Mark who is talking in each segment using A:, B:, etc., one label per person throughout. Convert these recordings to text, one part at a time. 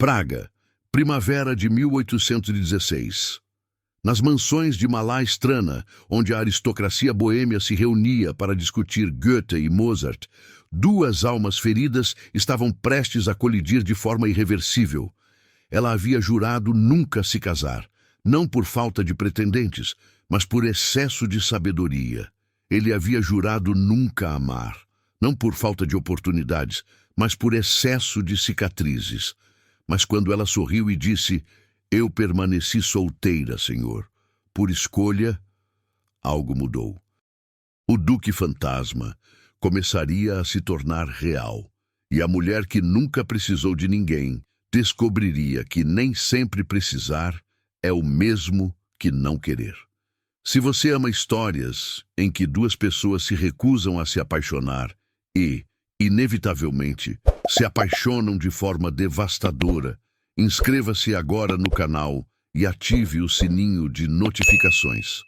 A: Praga, primavera de 1816. Nas mansões de Malá onde a aristocracia boêmia se reunia para discutir Goethe e Mozart, duas almas feridas estavam prestes a colidir de forma irreversível. Ela havia jurado nunca se casar, não por falta de pretendentes, mas por excesso de sabedoria. Ele havia jurado nunca amar, não por falta de oportunidades, mas por excesso de cicatrizes. Mas quando ela sorriu e disse: "Eu permaneci solteira, senhor, por escolha", algo mudou. O Duque Fantasma começaria a se tornar real, e a mulher que nunca precisou de ninguém descobriria que nem sempre precisar é o mesmo que não querer. Se você ama histórias em que duas pessoas se recusam a se apaixonar e, inevitavelmente, se apaixonam de forma devastadora, inscreva-se agora no canal e ative o sininho de notificações.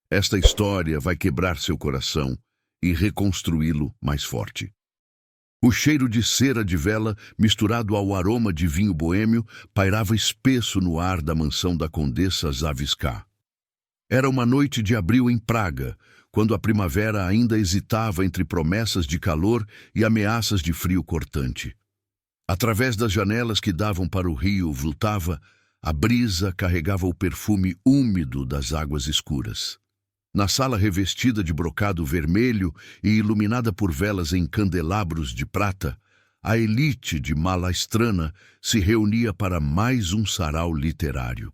A: Esta história vai quebrar seu coração e reconstruí-lo mais forte. O cheiro de cera de vela, misturado ao aroma de vinho boêmio, pairava espesso no ar da mansão da Condessa Záviska. Era uma noite de abril em Praga, quando a primavera ainda hesitava entre promessas de calor e ameaças de frio cortante. Através das janelas que davam para o rio Vltava, a brisa carregava o perfume úmido das águas escuras. Na sala revestida de brocado vermelho e iluminada por velas em candelabros de prata, a elite de Malá se reunia para mais um sarau literário.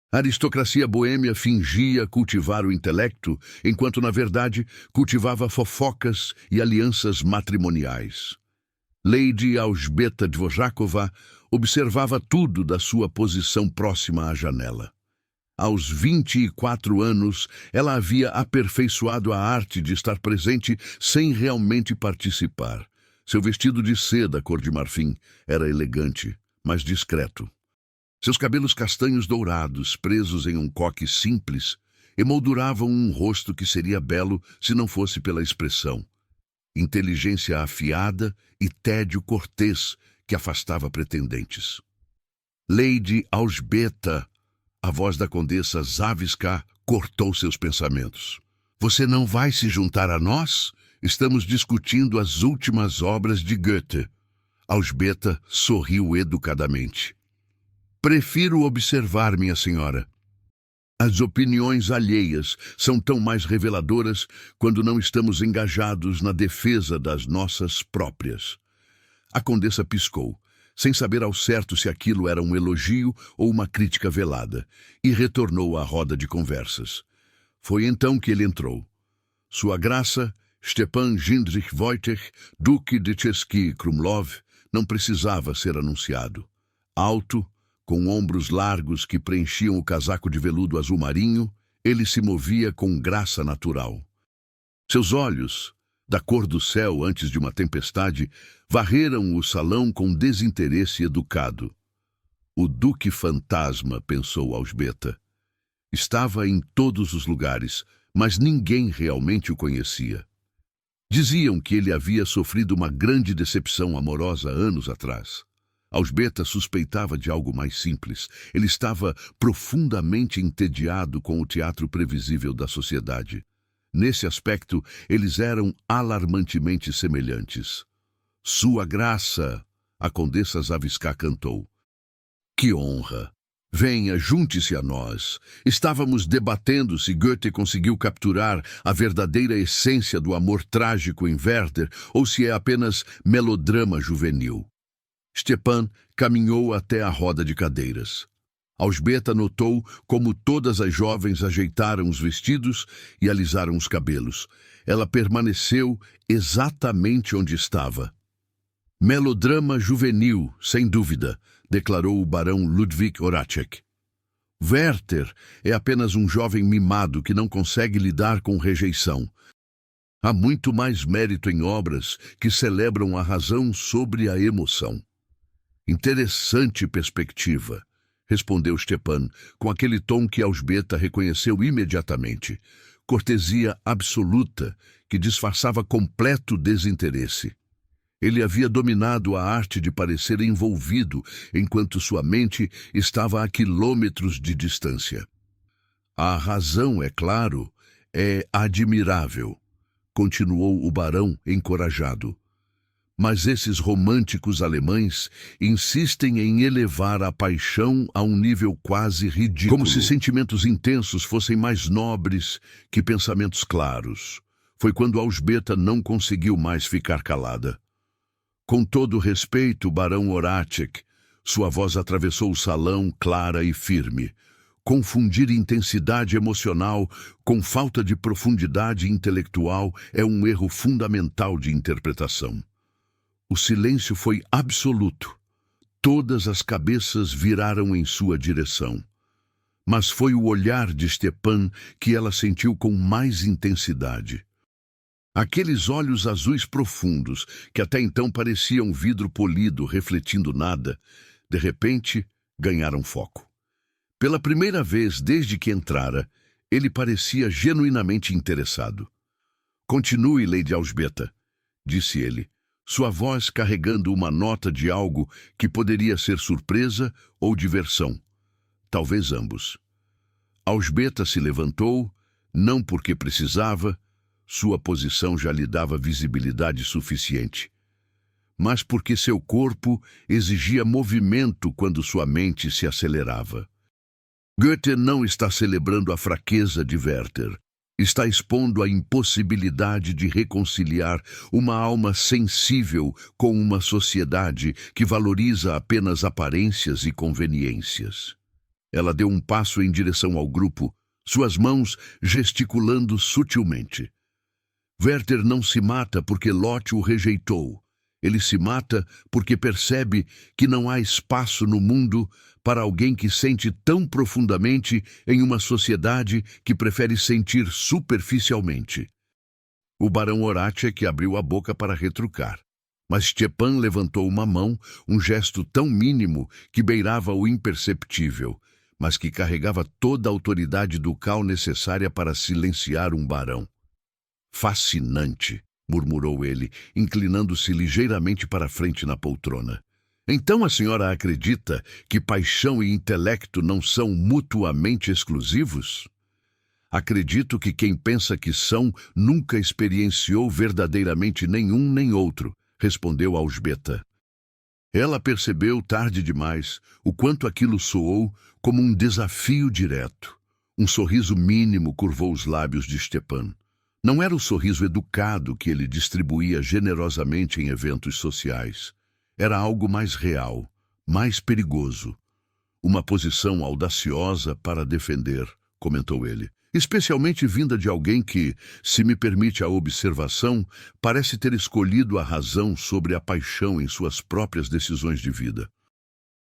A: A aristocracia boêmia fingia cultivar o intelecto, enquanto, na verdade, cultivava fofocas e alianças matrimoniais. Lady Elżbieta Dvořáková observava tudo da sua posição próxima à janela. Aos 24 anos, ela havia aperfeiçoado a arte de estar presente sem realmente participar. Seu vestido de seda cor de marfim era elegante, mas discreto. Seus cabelos castanhos dourados, presos em um coque simples, emolduravam um rosto que seria belo se não fosse pela expressão. Inteligência afiada e tédio cortês que afastava pretendentes. Lady Elżbieta, a voz da Condessa Záviska, cortou seus pensamentos. "Você não vai se juntar a nós? Estamos discutindo as últimas obras de Goethe." Elżbieta sorriu educadamente. "Prefiro observar, minha senhora. As opiniões alheias são tão mais reveladoras quando não estamos engajados na defesa das nossas próprias." A condessa piscou, sem saber ao certo se aquilo era um elogio ou uma crítica velada, e retornou à roda de conversas. Foi então que ele entrou. Sua Graça, Stepan Jindřich Wojtek, Duque de Český Krumlov, não precisava ser anunciado. Alto, com ombros largos que preenchiam o casaco de veludo azul marinho, ele se movia com graça natural. Seus olhos, da cor do céu antes de uma tempestade, varreram o salão com desinteresse educado. O Duque Fantasma, pensou Elżbieta. Estava em todos os lugares, mas ninguém realmente o conhecia. Diziam que ele havia sofrido uma grande decepção amorosa anos atrás. Elżbieta suspeitava de algo mais simples. Ele estava profundamente entediado com o teatro previsível da sociedade. Nesse aspecto, eles eram alarmantemente semelhantes. "Sua Graça", a Condessa Záviska cantou. "Que honra! Venha, junte-se a nós. Estávamos debatendo se Goethe conseguiu capturar a verdadeira essência do amor trágico em Werther ou se é apenas melodrama juvenil." Stepan caminhou até a roda de cadeiras. Elżbieta notou como todas as jovens ajeitaram os vestidos e alisaram os cabelos. Ela permaneceu exatamente onde estava. "Melodrama juvenil, sem dúvida", declarou o barão Ludwig Horacek. "Werther é apenas um jovem mimado que não consegue lidar com rejeição. Há muito mais mérito em obras que celebram a razão sobre a emoção." "Interessante perspectiva", respondeu Stepan, com aquele tom que Elżbieta reconheceu imediatamente. Cortesia absoluta que disfarçava completo desinteresse. Ele havia dominado a arte de parecer envolvido, enquanto sua mente estava a quilômetros de distância. A razão, é claro, é admirável, continuou o barão encorajado. Mas esses românticos alemães insistem em elevar a paixão a um nível quase ridículo. Como se sentimentos intensos fossem mais nobres que pensamentos claros. Foi quando Alzbeta não conseguiu mais ficar calada. Com todo respeito, barão Horácek, sua voz atravessou o salão clara e firme. Confundir intensidade emocional com falta de profundidade intelectual é um erro fundamental de interpretação. O silêncio foi absoluto. Todas as cabeças viraram em sua direção. Mas foi o olhar de Stepan que ela sentiu com mais intensidade. Aqueles olhos azuis profundos, que até então pareciam vidro polido refletindo nada, de repente ganharam foco. Pela primeira vez desde que entrara, ele parecia genuinamente interessado. "Continue, Lady Alzbeta", disse ele, sua voz carregando uma nota de algo que poderia ser surpresa ou diversão. Talvez ambos. Alzbeta se levantou, não porque precisava, sua posição já lhe dava visibilidade suficiente, mas porque seu corpo exigia movimento quando sua mente se acelerava. Goethe não está celebrando a fraqueza de Werther. Está expondo a impossibilidade de reconciliar uma alma sensível com uma sociedade que valoriza apenas aparências e conveniências. Ela deu um passo em direção ao grupo, suas mãos gesticulando sutilmente. Werther não se mata porque Lot o rejeitou. Ele se mata porque percebe que não há espaço no mundo para alguém que sente tão profundamente em uma sociedade que prefere sentir superficialmente. O barão Horácek abriu a boca para retrucar, mas Stepan levantou uma mão, um gesto tão mínimo que beirava o imperceptível, mas que carregava toda a autoridade ducal necessária para silenciar um barão. "Fascinante", murmurou ele, inclinando-se ligeiramente para a frente na poltrona. "Então a senhora acredita que paixão e intelecto não são mutuamente exclusivos?" "Acredito que quem pensa que são nunca experienciou verdadeiramente nenhum nem outro", respondeu Alzbeta. Ela percebeu tarde demais o quanto aquilo soou como um desafio direto. Um sorriso mínimo curvou os lábios de Stepan. Não era o sorriso educado que ele distribuía generosamente em eventos sociais. Era algo mais real, mais perigoso. "Uma posição audaciosa para defender", comentou ele. "Especialmente vinda de alguém que, se me permite a observação, parece ter escolhido a razão sobre a paixão em suas próprias decisões de vida."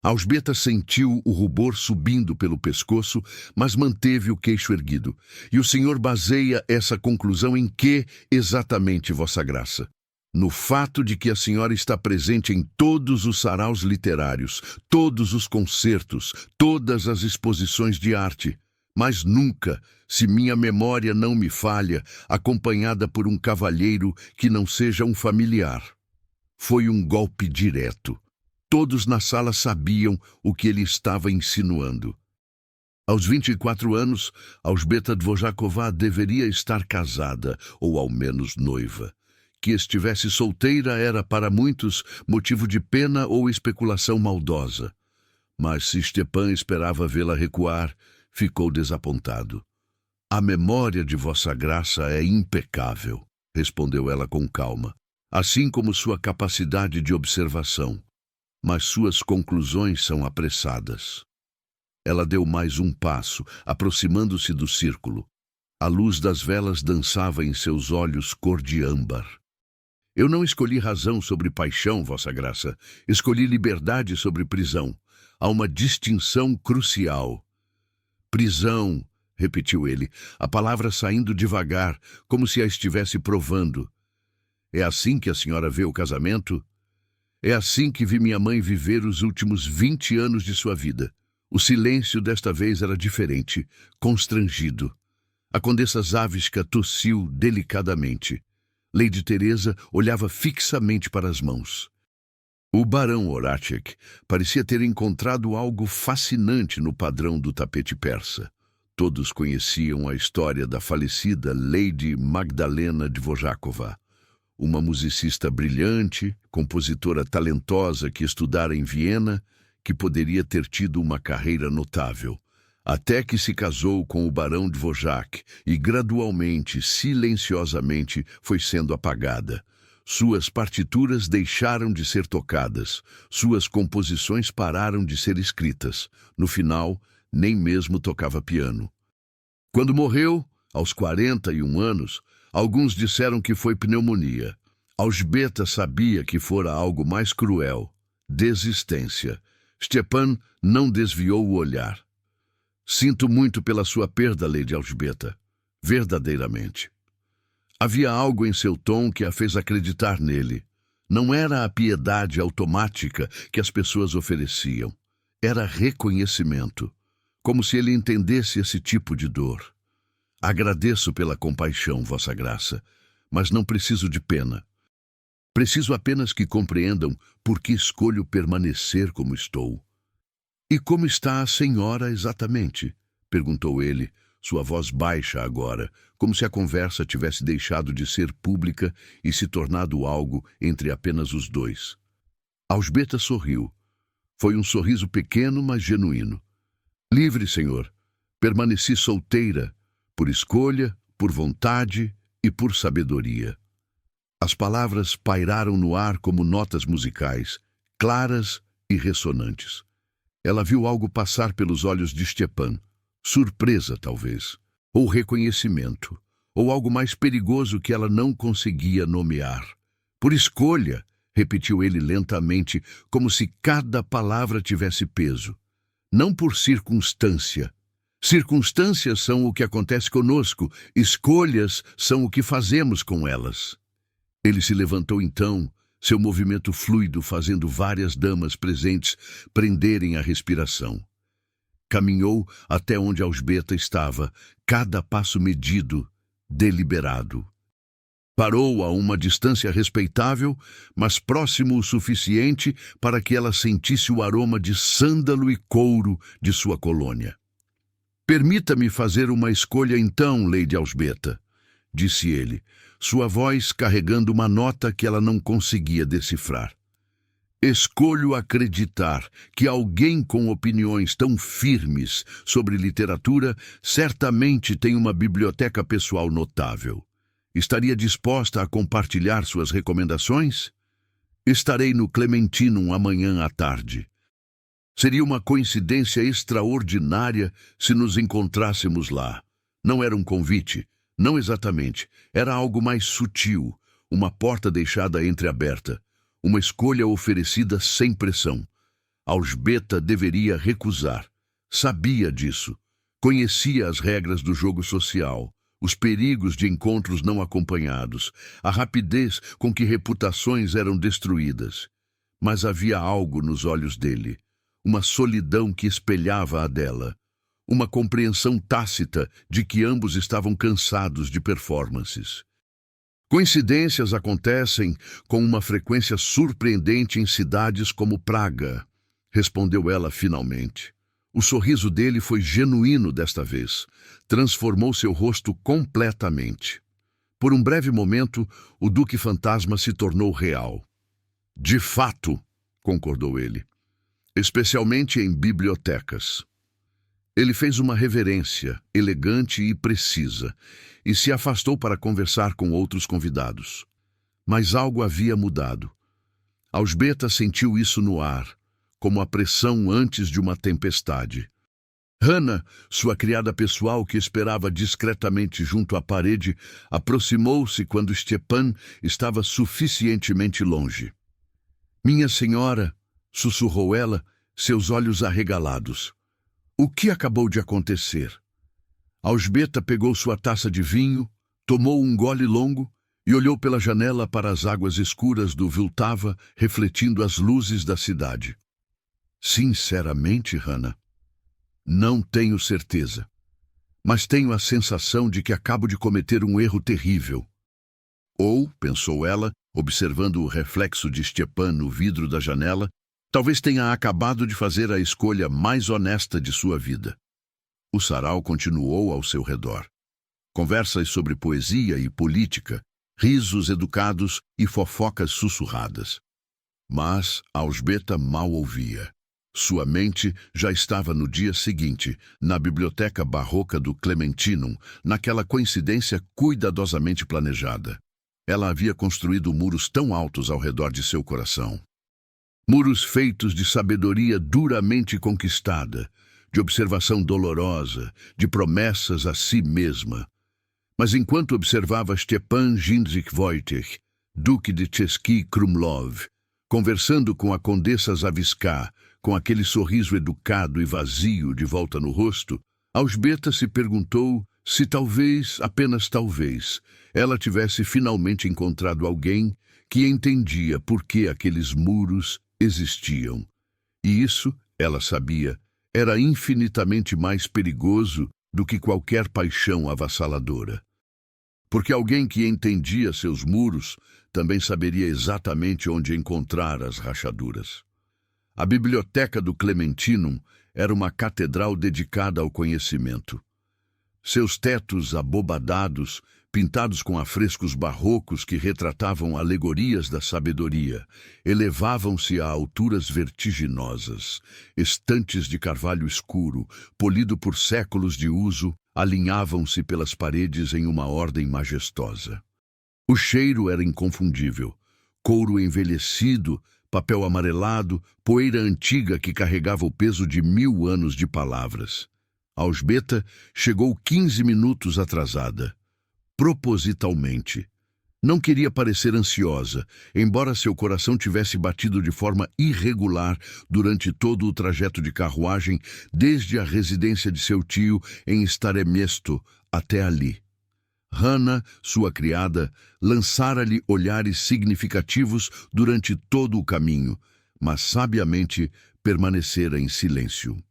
A: Alzbeta sentiu o rubor subindo pelo pescoço, mas manteve o queixo erguido. "E o senhor baseia essa conclusão em que, exatamente, Vossa Graça?" "No fato de que a senhora está presente em todos os saraus literários, todos os concertos, todas as exposições de arte, mas nunca, se minha memória não me falha, acompanhada por um cavalheiro que não seja um familiar." Foi um golpe direto. Todos na sala sabiam o que ele estava insinuando. Aos 24 anos, Alzbeta Dvořáková deveria estar casada, ou ao menos noiva. Que estivesse solteira era, para muitos, motivo de pena ou especulação maldosa. Mas se Stepan esperava vê-la recuar, ficou desapontado. "A memória de Vossa Graça é impecável", respondeu ela com calma, "assim como sua capacidade de observação. Mas suas conclusões são apressadas." Ela deu mais um passo, aproximando-se do círculo. A luz das velas dançava em seus olhos cor de âmbar. "Eu não escolhi razão sobre paixão, Vossa Graça. Escolhi liberdade sobre prisão. Há uma distinção crucial." "Prisão", repetiu ele, a palavra saindo devagar, como se a estivesse provando. "É assim que a senhora vê o casamento?" "É assim que vi minha mãe viver os últimos 20 anos de sua vida." O silêncio desta vez era diferente, constrangido. A condessa Záviska tossiu delicadamente. Lady Teresa olhava fixamente para as mãos. O barão Horacek parecia ter encontrado algo fascinante no padrão do tapete persa. Todos conheciam a história da falecida Lady Magdalena Dvořáková, uma musicista brilhante, compositora talentosa que estudara em Viena, que poderia ter tido uma carreira notável, até que se casou com o barão Dvořák e gradualmente, silenciosamente, foi sendo apagada. Suas partituras deixaram de ser tocadas, suas composições pararam de ser escritas. No final, nem mesmo tocava piano. Quando morreu, aos 41 anos, alguns disseram que foi pneumonia. Alžbeta sabia que fora algo mais cruel: desistência. Stepan não desviou o olhar. Sinto muito pela sua perda, Lady Alžbeta. Verdadeiramente. Havia algo em seu tom que a fez acreditar nele. Não era a piedade automática que as pessoas ofereciam. Era reconhecimento, como se ele entendesse esse tipo de dor. Agradeço pela compaixão, Vossa Graça, mas não preciso de pena. Preciso apenas que compreendam por que escolho permanecer como estou. E como está a senhora exatamente? Perguntou ele, sua voz baixa agora, como se a conversa tivesse deixado de ser pública e se tornado algo entre apenas os dois. Alžbeta sorriu. Foi um sorriso pequeno, mas genuíno. Livre, senhor. Permaneci solteira, por escolha, por vontade e por sabedoria. As palavras pairaram no ar como notas musicais, claras e ressonantes. Ela viu algo passar pelos olhos de Stepan. Surpresa, talvez, ou reconhecimento, ou algo mais perigoso que ela não conseguia nomear. Por escolha, repetiu ele lentamente, como se cada palavra tivesse peso. Não por circunstância. Circunstâncias são o que acontece conosco, escolhas são o que fazemos com elas. Ele se levantou então, seu movimento fluido fazendo várias damas presentes prenderem a respiração. Caminhou até onde Alžbeta estava, cada passo medido, deliberado. Parou a uma distância respeitável, mas próximo o suficiente para que ela sentisse o aroma de sândalo e couro de sua colônia. Permita-me fazer uma escolha então, Lady Alžbeta, disse ele, sua voz carregando uma nota que ela não conseguia decifrar. Escolho acreditar que alguém com opiniões tão firmes sobre literatura certamente tem uma biblioteca pessoal notável. Estaria disposta a compartilhar suas recomendações? Estarei no Clementinum amanhã à tarde. Seria uma coincidência extraordinária se nos encontrássemos lá. Não era um convite, não exatamente. Era algo mais sutil, uma porta deixada entreaberta. Uma escolha oferecida sem pressão. Alžbeta deveria recusar. Sabia disso. Conhecia as regras do jogo social, os perigos de encontros não acompanhados, a rapidez com que reputações eram destruídas. Mas havia algo nos olhos dele, uma solidão que espelhava a dela, uma compreensão tácita de que ambos estavam cansados de performances. Coincidências acontecem com uma frequência surpreendente em cidades como Praga, respondeu ela finalmente. O sorriso dele foi genuíno desta vez. Transformou seu rosto completamente. Por um breve momento, o Duque Fantasma se tornou real. De fato, concordou ele. Especialmente em bibliotecas. Ele fez uma reverência, elegante e precisa, e se afastou para conversar com outros convidados. Mas algo havia mudado. Alžbeta sentiu isso no ar, como a pressão antes de uma tempestade. Hannah, sua criada pessoal que esperava discretamente junto à parede, aproximou-se quando Stepan estava suficientemente longe. Minha senhora, sussurrou ela, seus olhos arregalados. O que acabou de acontecer? Alžbeta pegou sua taça de vinho, tomou um gole longo e olhou pela janela para as águas escuras do Vltava, refletindo as luzes da cidade. Sinceramente, Hannah, não tenho certeza, mas tenho a sensação de que acabo de cometer um erro terrível. Ou, pensou ela, observando o reflexo de Stepan no vidro da janela, talvez tenha acabado de fazer a escolha mais honesta de sua vida. O sarau continuou ao seu redor. Conversas sobre poesia e política, risos educados e fofocas sussurradas. Mas Alzbeta mal ouvia. Sua mente já estava no dia seguinte, na biblioteca barroca do Clementinum, naquela coincidência cuidadosamente planejada. Ela havia construído muros tão altos ao redor de seu coração. Muros feitos de sabedoria duramente conquistada, de observação dolorosa, de promessas a si mesma. Mas enquanto observava Stepan Jindřich Wojtek, duque de Český Krumlov, conversando com a condessa Zawiská, com aquele sorriso educado e vazio de volta no rosto, Alzbeta se perguntou se talvez, apenas talvez, ela tivesse finalmente encontrado alguém que entendia por que aqueles muros existiam. E isso, ela sabia, era infinitamente mais perigoso do que qualquer paixão avassaladora. Porque alguém que entendia seus muros também saberia exatamente onde encontrar as rachaduras. A biblioteca do Clementinum era uma catedral dedicada ao conhecimento. Seus tetos abobadados, pintados com afrescos barrocos que retratavam alegorias da sabedoria, elevavam-se a alturas vertiginosas. Estantes de carvalho escuro, polido por séculos de uso, alinhavam-se pelas paredes em uma ordem majestosa. O cheiro era inconfundível. Couro envelhecido, papel amarelado, poeira antiga que carregava o peso de 1000 anos de palavras. Alzbeta chegou 15 minutos atrasada. Propositalmente. Não queria parecer ansiosa, embora seu coração tivesse batido de forma irregular durante todo o trajeto de carruagem, desde a residência de seu tio em Staremesto até ali. Hannah, sua criada, lançara-lhe olhares significativos durante todo o caminho, mas sabiamente permanecera em silêncio.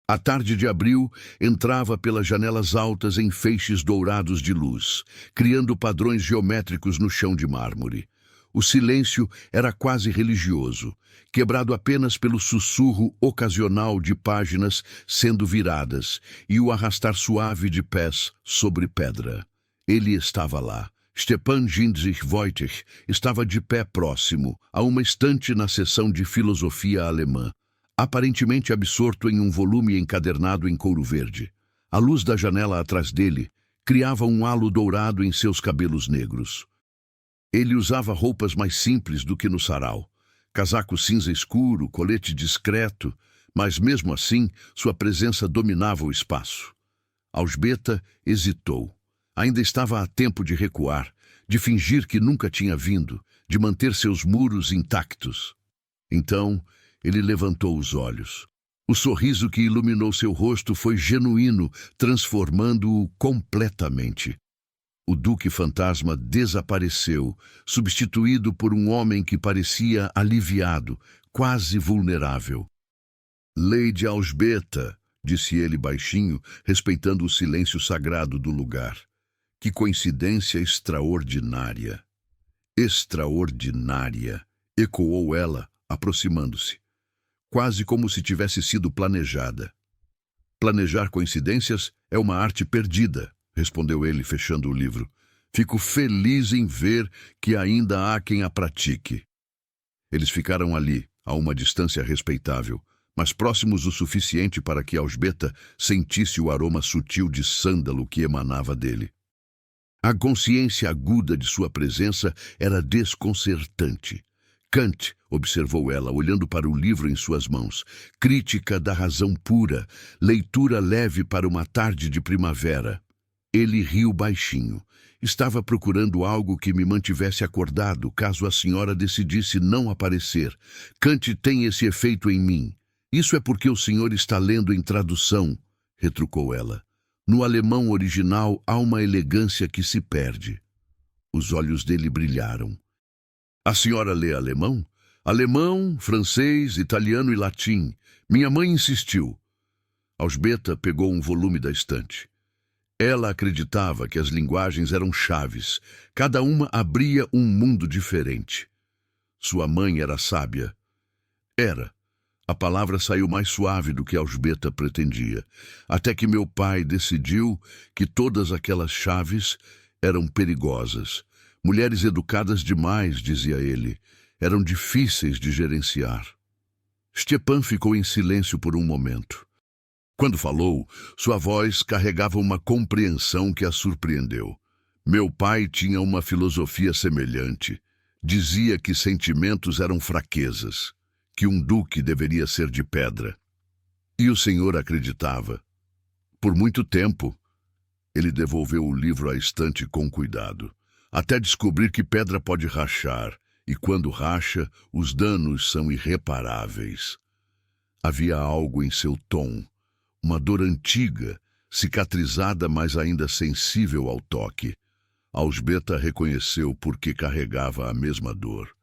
A: A tarde de abril entrava pelas janelas altas em feixes dourados de luz, criando padrões geométricos no chão de mármore. O silêncio era quase religioso, quebrado apenas pelo sussurro ocasional de páginas sendo viradas e o arrastar suave de pés sobre pedra. Ele estava lá. Stepan Jindřich Wojtek estava de pé próximo, a uma estante na seção de filosofia alemã, aparentemente absorto em um volume encadernado em couro verde. A luz da janela atrás dele criava um halo dourado em seus cabelos negros. Ele usava roupas mais simples do que no sarau. Casaco cinza escuro, colete discreto, mas mesmo assim sua presença dominava o espaço. Alzbeta hesitou. Ainda estava a tempo de recuar, de fingir que nunca tinha vindo, de manter seus muros intactos. Então, ele levantou os olhos. O sorriso que iluminou seu rosto foi genuíno, transformando-o completamente. O Duque Fantasma desapareceu, substituído por um homem que parecia aliviado, quase vulnerável. "Lady Alzbeta", disse ele baixinho, respeitando o silêncio sagrado do lugar. Que coincidência extraordinária! Extraordinária! Ecoou ela, aproximando-se. Quase como se tivesse sido planejada. Planejar coincidências é uma arte perdida, respondeu ele, fechando o livro. Fico feliz em ver que ainda há quem a pratique. Eles ficaram ali, a uma distância respeitável, mas próximos o suficiente para que Alzbeta sentisse o aroma sutil de sândalo que emanava dele. A consciência aguda de sua presença era desconcertante. Kant, observou ela, olhando para o livro em suas mãos. Crítica da razão pura, leitura leve para uma tarde de primavera. Ele riu baixinho. Estava procurando algo que me mantivesse acordado, caso a senhora decidisse não aparecer. Kant tem esse efeito em mim. Isso é porque o senhor está lendo em tradução, retrucou ela. No alemão original há uma elegância que se perde. Os olhos dele brilharam. A senhora lê alemão? Alemão, francês, italiano e latim. Minha mãe insistiu. Alzbeta pegou um volume da estante. Ela acreditava que as linguagens eram chaves, cada uma abria um mundo diferente. Sua mãe era sábia. Era. A palavra saiu mais suave do que Elsbeta pretendia, até que meu pai decidiu que todas aquelas chaves eram perigosas. Mulheres educadas demais, dizia ele, eram difíceis de gerenciar. Stepan ficou em silêncio por um momento. Quando falou, sua voz carregava uma compreensão que a surpreendeu. Meu pai tinha uma filosofia semelhante. Dizia que sentimentos eram fraquezas, que um duque deveria ser de pedra. E o senhor acreditava. Por muito tempo, ele devolveu o livro à estante com cuidado, até descobrir que pedra pode rachar, e quando racha, os danos são irreparáveis. Havia algo em seu tom, uma dor antiga, cicatrizada, mas ainda sensível ao toque. Elsbeta reconheceu porque carregava a mesma dor.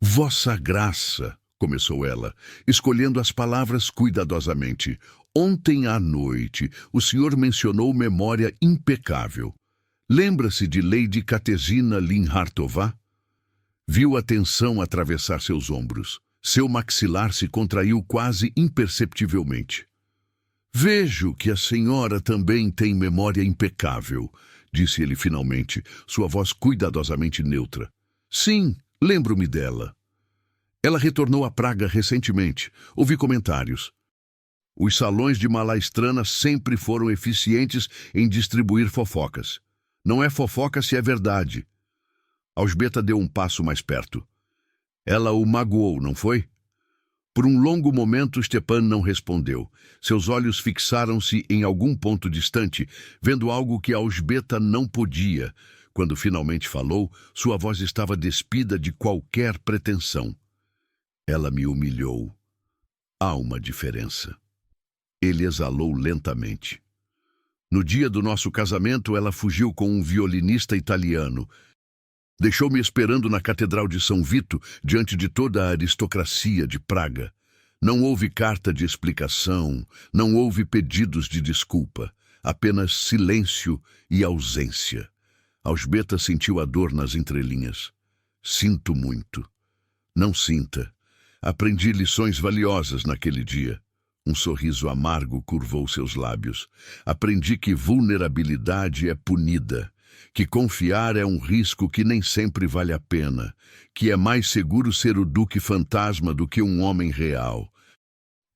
A: Vossa Graça, começou ela, escolhendo as palavras cuidadosamente. Ontem à noite, o senhor mencionou memória impecável. Lembra-se de Lady Kateřina Linhartová? Viu a tensão atravessar seus ombros. Seu maxilar se contraiu quase imperceptivelmente. Vejo que a senhora também tem memória impecável, disse ele finalmente, sua voz cuidadosamente neutra. Sim, lembro-me dela. Ela retornou a Praga recentemente. Ouvi comentários. Os salões de Malá sempre foram eficientes em distribuir fofocas. Não é fofoca se é verdade. Elsbeta deu um passo mais perto. Ela o magoou, não foi? Por um longo momento, Stepan não respondeu. Seus olhos fixaram-se em algum ponto distante, vendo algo que Elsbeta não podia. Quando finalmente falou, sua voz estava despida de qualquer pretensão. Ela me humilhou. Há uma diferença. Ele exalou lentamente. No dia do nosso casamento, ela fugiu com um violinista italiano. Deixou-me esperando na Catedral de São Vito, diante de toda a aristocracia de Praga. Não houve carta de explicação, não houve pedidos de desculpa, apenas silêncio e ausência. Elsbeta sentiu a dor nas entrelinhas. Sinto muito. Não sinta. Aprendi lições valiosas naquele dia. Um sorriso amargo curvou seus lábios. Aprendi que vulnerabilidade é punida, que confiar é um risco que nem sempre vale a pena, que é mais seguro ser o duque fantasma do que um homem real.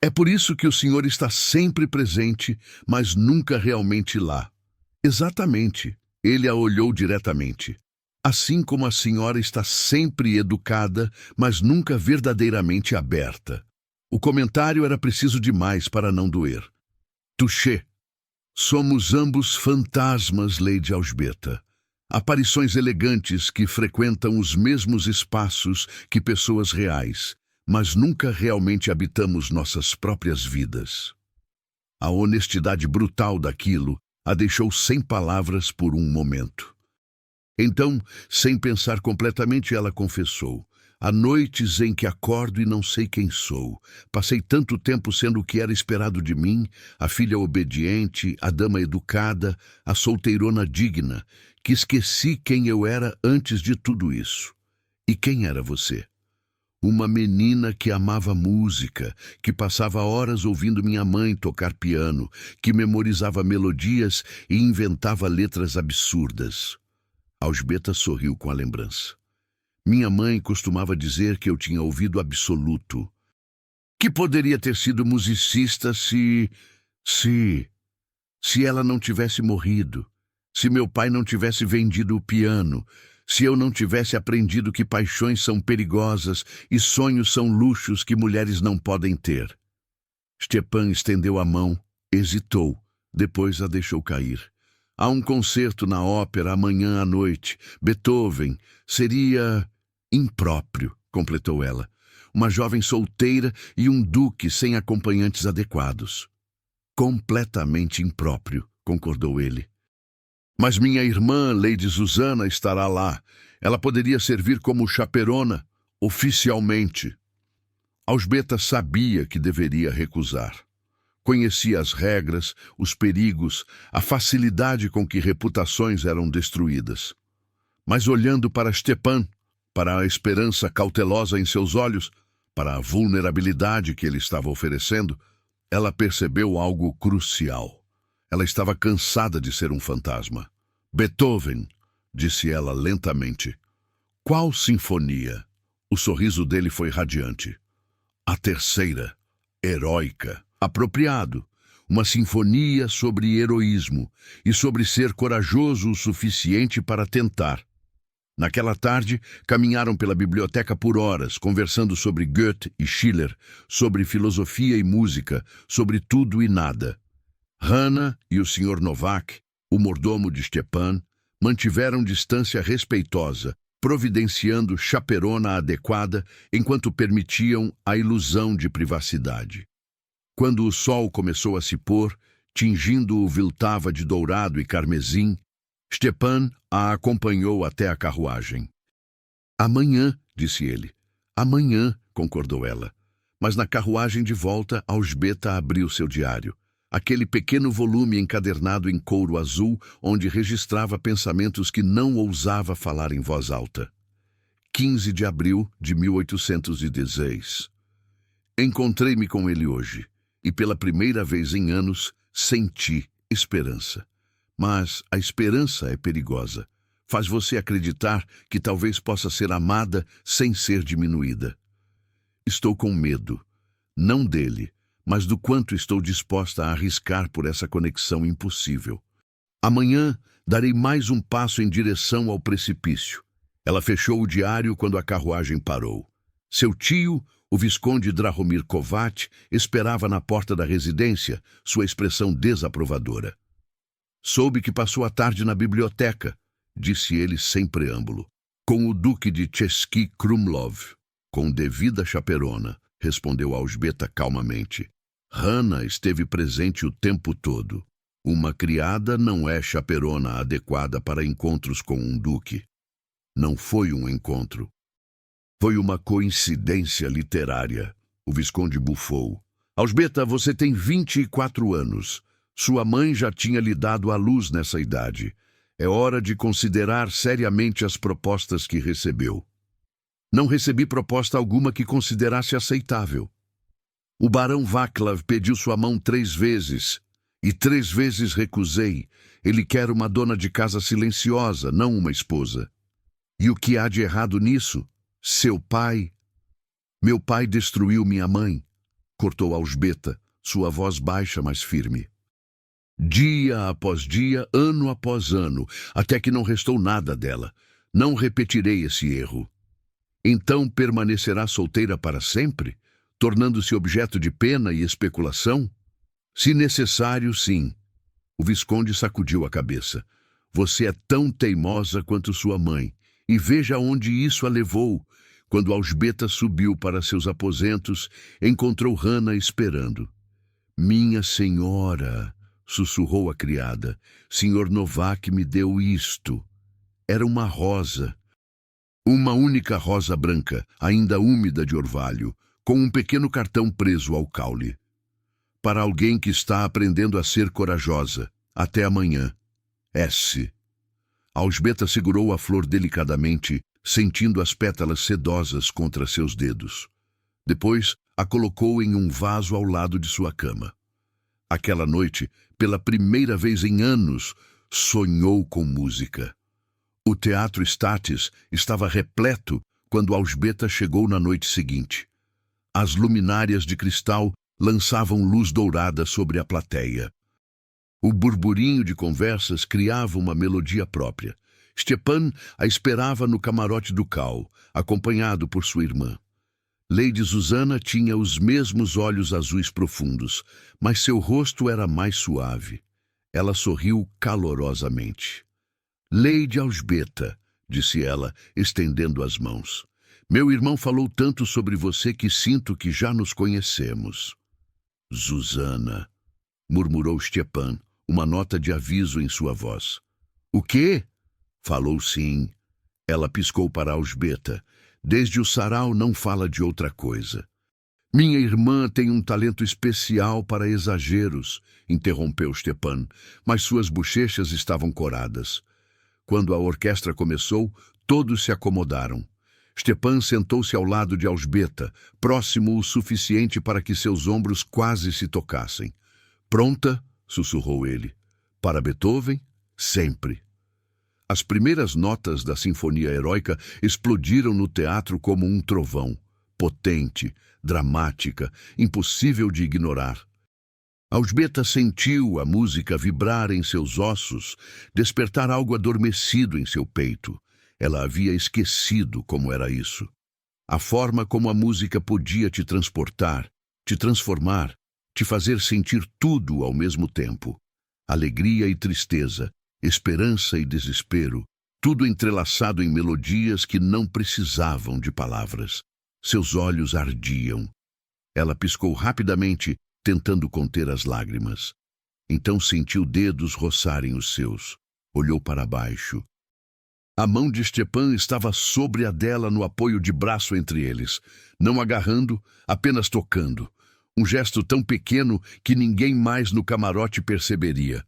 A: É por isso que o senhor está sempre presente, mas nunca realmente lá. Exatamente. Ele a olhou diretamente. Assim como a senhora está sempre educada, mas nunca verdadeiramente aberta. O comentário era preciso demais para não doer. Touché. Somos ambos fantasmas, Lady Elsbeta. Aparições elegantes que frequentam os mesmos espaços que pessoas reais, mas nunca realmente habitamos nossas próprias vidas. A honestidade brutal daquilo a deixou sem palavras por um momento. Então, sem pensar completamente, ela confessou. Há noites em que acordo e não sei quem sou. Passei tanto tempo sendo o que era esperado de mim, a filha obediente, a dama educada, a solteirona digna, que esqueci quem eu era antes de tudo isso. E quem era você? Uma menina que amava música, que passava horas ouvindo minha mãe tocar piano, que memorizava melodias e inventava letras absurdas. Elsbeta sorriu com a lembrança. Minha mãe costumava dizer que eu tinha ouvido absoluto. Que poderia ter sido musicista se ela não tivesse morrido, se meu pai não tivesse vendido o piano, se eu não tivesse aprendido que paixões são perigosas e sonhos são luxos que mulheres não podem ter. Stepan estendeu a mão, hesitou, depois a deixou cair. Há um concerto na ópera amanhã à noite. Beethoven. Seria impróprio, completou ela. Uma jovem solteira e um duque sem acompanhantes adequados. Completamente impróprio, concordou ele. Mas minha irmã, Lady Susanna, estará lá. Ela poderia servir como chaperona, oficialmente. Elsbeta sabia que deveria recusar. Conhecia as regras, os perigos, a facilidade com que reputações eram destruídas. Mas olhando para Stepan, para a esperança cautelosa em seus olhos, para a vulnerabilidade que ele estava oferecendo, ela percebeu algo crucial. Ela estava cansada de ser um fantasma. Beethoven, disse ela lentamente. Qual sinfonia? O sorriso dele foi radiante. A terceira, heróica, apropriado. Uma sinfonia sobre heroísmo e sobre ser corajoso o suficiente para tentar. Naquela tarde, caminharam pela biblioteca por horas, conversando sobre Goethe e Schiller, sobre filosofia e música, sobre tudo e nada. Hannah e o Sr. Novak, o mordomo de Stepan, mantiveram distância respeitosa, providenciando chaperona adequada enquanto permitiam a ilusão de privacidade. Quando o sol começou a se pôr, tingindo o Vltava de dourado e carmesim, Stepan a acompanhou até a carruagem. Amanhã, disse ele. Amanhã, concordou ela. Mas na carruagem de volta, Alžbeta abriu seu diário. Aquele pequeno volume encadernado em couro azul, onde registrava pensamentos que não ousava falar em voz alta. 15 de abril de 1816. Encontrei-me com ele hoje, e pela primeira vez em anos, senti esperança. Mas a esperança é perigosa. Faz você acreditar que talvez possa ser amada sem ser diminuída. Estou com medo, não dele, mas do quanto estou disposta a arriscar por essa conexão impossível. Amanhã darei mais um passo em direção ao precipício. Ela fechou o diário quando a carruagem parou. Seu tio, o Visconde Drahomir Kovács, esperava na porta da residência, sua expressão desaprovadora. Soube que passou a tarde na biblioteca, disse ele sem preâmbulo. Com o Duque de Český Krumlov. Com devida chaperona, respondeu Alžbeta calmamente. Hannah esteve presente o tempo todo. Uma criada não é chaperona adequada para encontros com um duque. Não foi um encontro. Foi uma coincidência literária. O Visconde bufou. Alžbeta, você tem 24 anos. Sua mãe já tinha lhe dado à luz nessa idade. É hora de considerar seriamente as propostas que recebeu. Não recebi proposta alguma que considerasse aceitável. O barão Václav pediu sua mão 3 vezes, e 3 vezes recusei. Ele quer uma dona de casa silenciosa, não uma esposa. E o que há de errado nisso? Seu pai... Meu pai destruiu minha mãe, cortou Alžbeta, sua voz baixa, mas firme. Dia após dia, ano após ano, até que não restou nada dela. Não repetirei esse erro. Então permanecerá solteira para sempre, tornando-se objeto de pena e especulação? Se necessário, sim. O Visconde sacudiu a cabeça. Você é tão teimosa quanto sua mãe, e veja onde isso a levou. Quando Alžbeta subiu para seus aposentos, encontrou Hannah esperando. Minha senhora... sussurrou a criada. Sr. Novak me deu isto. Era uma rosa. Uma única rosa branca, ainda úmida de orvalho, com um pequeno cartão preso ao caule. Para alguém que está aprendendo a ser corajosa. Até amanhã. S. Alžbeta segurou a flor delicadamente, sentindo as pétalas sedosas contra seus dedos. Depois, a colocou em um vaso ao lado de sua cama. Aquela noite, pela primeira vez em anos, sonhou com música. O Teatro Statis estava repleto quando Alžbeta chegou na noite seguinte. As luminárias de cristal lançavam luz dourada sobre a plateia. O burburinho de conversas criava uma melodia própria. Stepan a esperava no camarote ducal, acompanhado por sua irmã. Lady Zuzana tinha os mesmos olhos azuis profundos, mas seu rosto era mais suave. Ela sorriu calorosamente. Lady Alžbeta, disse ela, estendendo as mãos. Meu irmão falou tanto sobre você que sinto que já nos conhecemos. Zuzana, murmurou Stepan, uma nota de aviso em sua voz. O quê? Falou sim. Ela piscou para Alžbeta. Desde o sarau não fala de outra coisa. Minha irmã tem um talento especial para exageros, interrompeu Stepan, mas suas bochechas estavam coradas. Quando a orquestra começou, todos se acomodaram. Stepan sentou-se ao lado de Elżbieta, próximo o suficiente para que seus ombros quase se tocassem. Pronta? Sussurrou ele. Para Beethoven? Sempre. As primeiras notas da Sinfonia Heroica explodiram no teatro como um trovão, potente, dramática, impossível de ignorar. Elżbieta sentiu a música vibrar em seus ossos, despertar algo adormecido em seu peito. Ela havia esquecido como era isso. A forma como a música podia te transportar, te transformar, te fazer sentir tudo ao mesmo tempo. Alegria e tristeza, esperança e desespero, tudo entrelaçado em melodias que não precisavam de palavras. Seus olhos ardiam. Ela piscou rapidamente, tentando conter as lágrimas. Então sentiu dedos roçarem os seus. Olhou para baixo. A mão de Stepan estava sobre a dela no apoio de braço entre eles, não agarrando, apenas tocando. Um gesto tão pequeno que ninguém mais no camarote perceberia.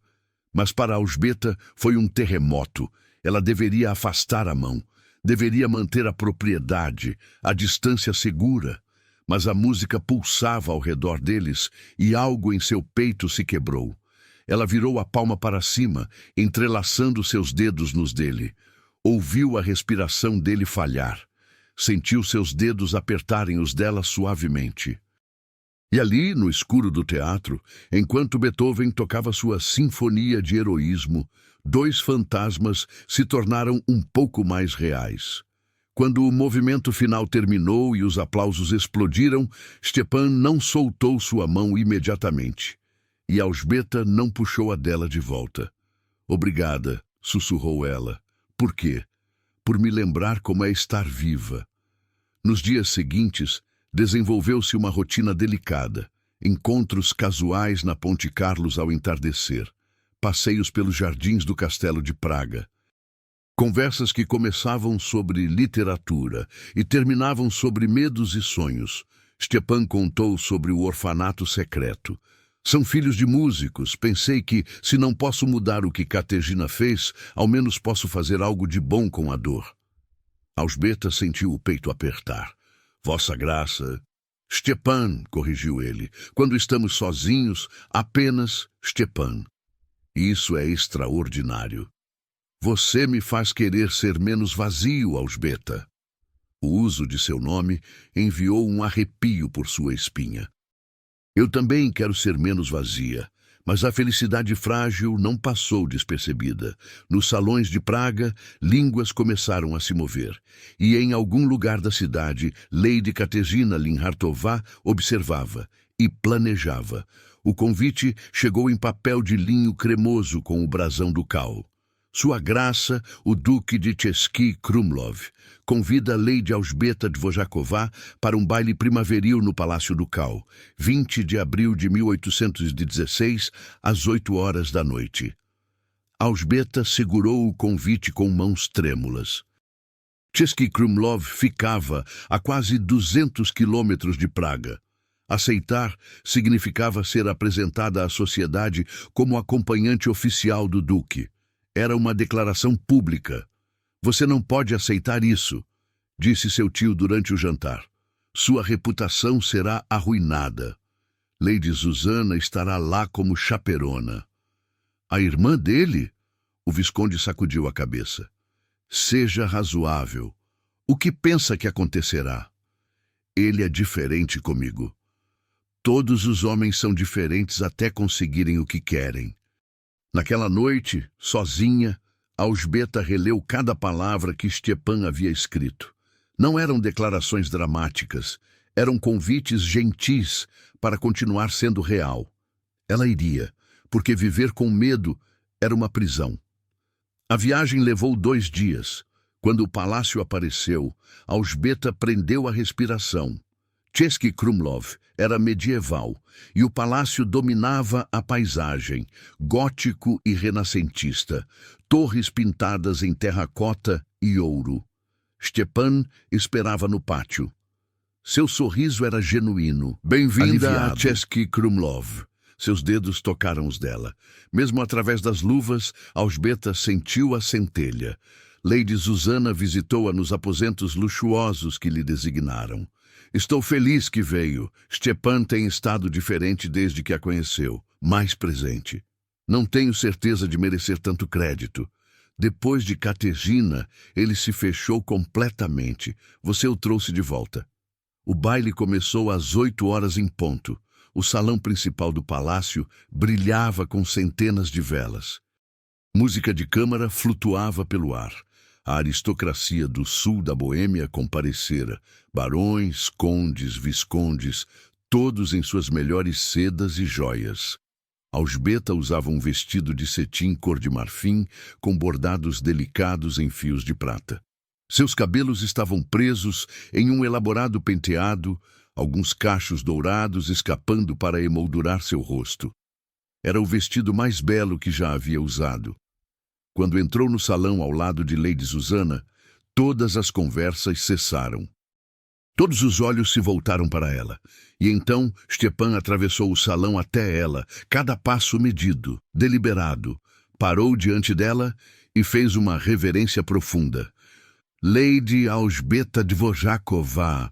A: Mas para Elżbieta foi um terremoto. Ela deveria afastar a mão, deveria manter a propriedade, a distância segura. Mas a música pulsava ao redor deles e algo em seu peito se quebrou. Ela virou a palma para cima, entrelaçando seus dedos nos dele. Ouviu a respiração dele falhar. Sentiu seus dedos apertarem os dela suavemente. E ali, no escuro do teatro, enquanto Beethoven tocava sua sinfonia de heroísmo, dois fantasmas se tornaram um pouco mais reais. Quando o movimento final terminou e os aplausos explodiram, Stepan não soltou sua mão imediatamente. E Elżbieta não puxou a dela de volta. Obrigada, sussurrou ela. Por quê? Por me lembrar como é estar viva. Nos dias seguintes, desenvolveu-se uma rotina delicada. Encontros casuais na Ponte Carlos ao entardecer. Passeios pelos jardins do Castelo de Praga. Conversas que começavam sobre literatura e terminavam sobre medos e sonhos. Stepan contou sobre o orfanato secreto. São filhos de músicos. Pensei que, se não posso mudar o que Kateřina fez, ao menos posso fazer algo de bom com a dor. Elżbieta sentiu o peito apertar. Vossa Graça... Stepan, corrigiu ele. Quando estamos sozinhos, apenas Stepan. Isso é extraordinário. Você me faz querer ser menos vazio, Elżbieta. O uso de seu nome enviou um arrepio por sua espinha. Eu também quero ser menos vazia, mas a felicidade frágil não passou despercebida. Nos salões de Praga, línguas começaram a se mover, e em algum lugar da cidade, Lady Kateřina Linhartová observava e planejava. O convite chegou em papel de linho cremoso com o brasão ducal. Sua Graça, o Duque de Český Krumlov, convida Lady Elżbieta Dvořáková para um baile primaveril no Palácio Ducal, 20 de abril de 1816, às 8 da noite. Elżbieta segurou o convite com mãos trêmulas. Český Krumlov ficava a quase 200 quilômetros de Praga. Aceitar significava ser apresentada à sociedade como acompanhante oficial do Duque. Era uma declaração pública. Você não pode aceitar isso, disse seu tio durante o jantar. Sua reputação será arruinada. Lady Susanna estará lá como chaperona. A irmã dele? O Visconde sacudiu a cabeça. Seja razoável. O que pensa que acontecerá? Ele é diferente comigo. Todos os homens são diferentes até conseguirem o que querem. Naquela noite, sozinha, Elżbieta releu cada palavra que Stepan havia escrito. Não eram declarações dramáticas, eram convites gentis para continuar sendo real. Ela iria, porque viver com medo era uma prisão. A viagem levou 2 dias. Quando o palácio apareceu, Elżbieta prendeu a respiração. Český Krumlov era medieval e o palácio dominava a paisagem, gótico e renascentista, torres pintadas em terracota e ouro. Stepan esperava no pátio. Seu sorriso era genuíno. Bem-vinda a Chesky Krumlov. Seus dedos tocaram os dela. Mesmo através das luvas, Alžbeta sentiu a centelha. Lady Zuzana visitou-a nos aposentos luxuosos que lhe designaram. Estou feliz que veio. Stepan tem estado diferente desde que a conheceu. Mais presente. Não tenho certeza de merecer tanto crédito. Depois de Kateřina, ele se fechou completamente. Você o trouxe de volta. O baile começou às 8 horas em ponto. O salão principal do palácio brilhava com centenas de velas. Música de câmara flutuava pelo ar. A aristocracia do sul da Boêmia comparecera. Barões, condes, viscondes, todos em suas melhores sedas e joias. Alžbeta usava um vestido de cetim cor de marfim, com bordados delicados em fios de prata. Seus cabelos estavam presos em um elaborado penteado, alguns cachos dourados escapando para emoldurar seu rosto. Era o vestido mais belo que já havia usado. Quando entrou no salão ao lado de Lady Zuzana, todas as conversas cessaram. Todos os olhos se voltaram para ela, e então Stepan atravessou o salão até ela, cada passo medido, deliberado, parou diante dela e fez uma reverência profunda. Lady Alžbeta Dvořáková,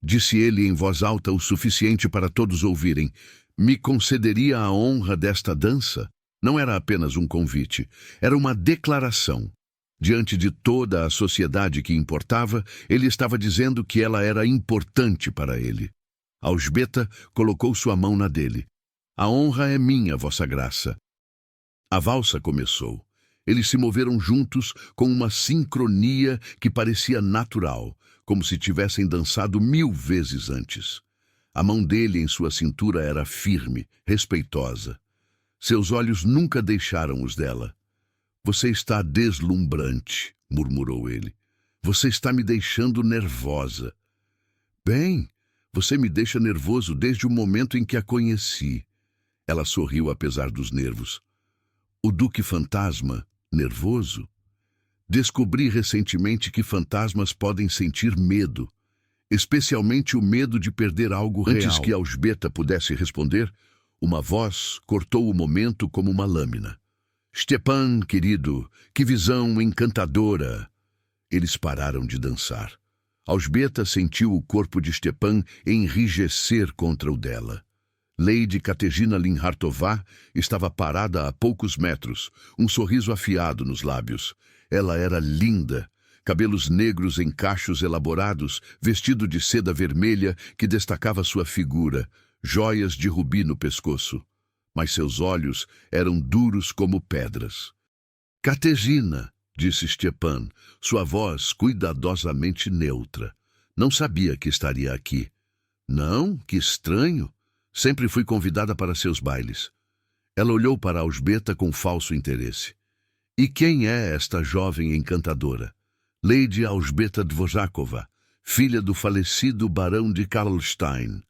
A: disse ele em voz alta o suficiente para todos ouvirem, me concederia a honra desta dança? Não era apenas um convite, era uma declaração. Diante de toda a sociedade que importava, ele estava dizendo que ela era importante para ele. Alžbeta colocou sua mão na dele. A honra é minha, vossa graça. A valsa começou. Eles se moveram juntos com uma sincronia que parecia natural, como se tivessem dançado 1000 vezes antes. A mão dele em sua cintura era firme, respeitosa. Seus olhos nunca deixaram os dela. Você está deslumbrante, murmurou ele. Você está me deixando nervosa. Bem, você me deixa nervoso desde o momento em que a conheci. Ela sorriu apesar dos nervos. O Duque Fantasma, nervoso? Descobri recentemente que fantasmas podem sentir medo, especialmente o medo de perder algo real. Antes que Alžbeta pudesse responder, uma voz cortou o momento como uma lâmina. Stepan, querido, que visão encantadora! Eles pararam de dançar. Alžbeta sentiu o corpo de Stepan enrijecer contra o dela. Lady Kateřina Linhartová estava parada a poucos metros, um sorriso afiado nos lábios. Ela era linda, cabelos negros em cachos elaborados, vestido de seda vermelha que destacava sua figura, joias de rubi no pescoço. Mas seus olhos eram duros como pedras. Kateřina, disse Stepan, sua voz cuidadosamente neutra. Não sabia que estaria aqui. Não, que estranho. Sempre fui convidada para seus bailes. Ela olhou para Alžbeta com falso interesse. E quem é esta jovem encantadora? Lady Alžbeta Dvořáková, filha do falecido barão de Karlstein.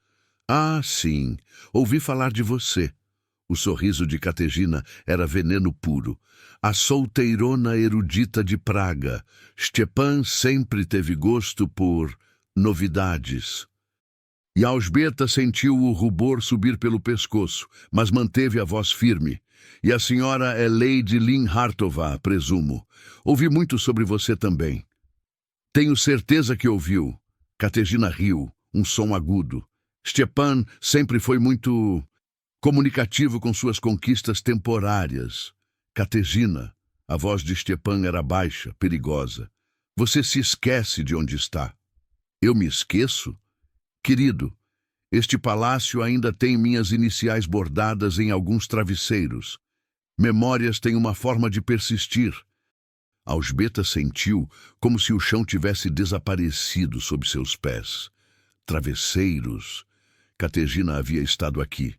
A: Ah, sim, ouvi falar de você. O sorriso de Kateřina era veneno puro. A solteirona erudita de Praga. Stepan sempre teve gosto por novidades. E Alžbeta sentiu o rubor subir pelo pescoço, mas manteve a voz firme. E a senhora é Lady Linhartová, presumo. Ouvi muito sobre você também. Tenho certeza que ouviu. Kateřina riu, um som agudo. Stepan sempre foi muito comunicativo com suas conquistas temporárias. Kateřina, a voz de Stepan era baixa, perigosa. Você se esquece de onde está. Eu me esqueço? Querido, este palácio ainda tem minhas iniciais bordadas em alguns travesseiros. Memórias têm uma forma de persistir. Alžbeta sentiu como se o chão tivesse desaparecido sob seus pés. Travesseiros. Kateřina havia estado aqui.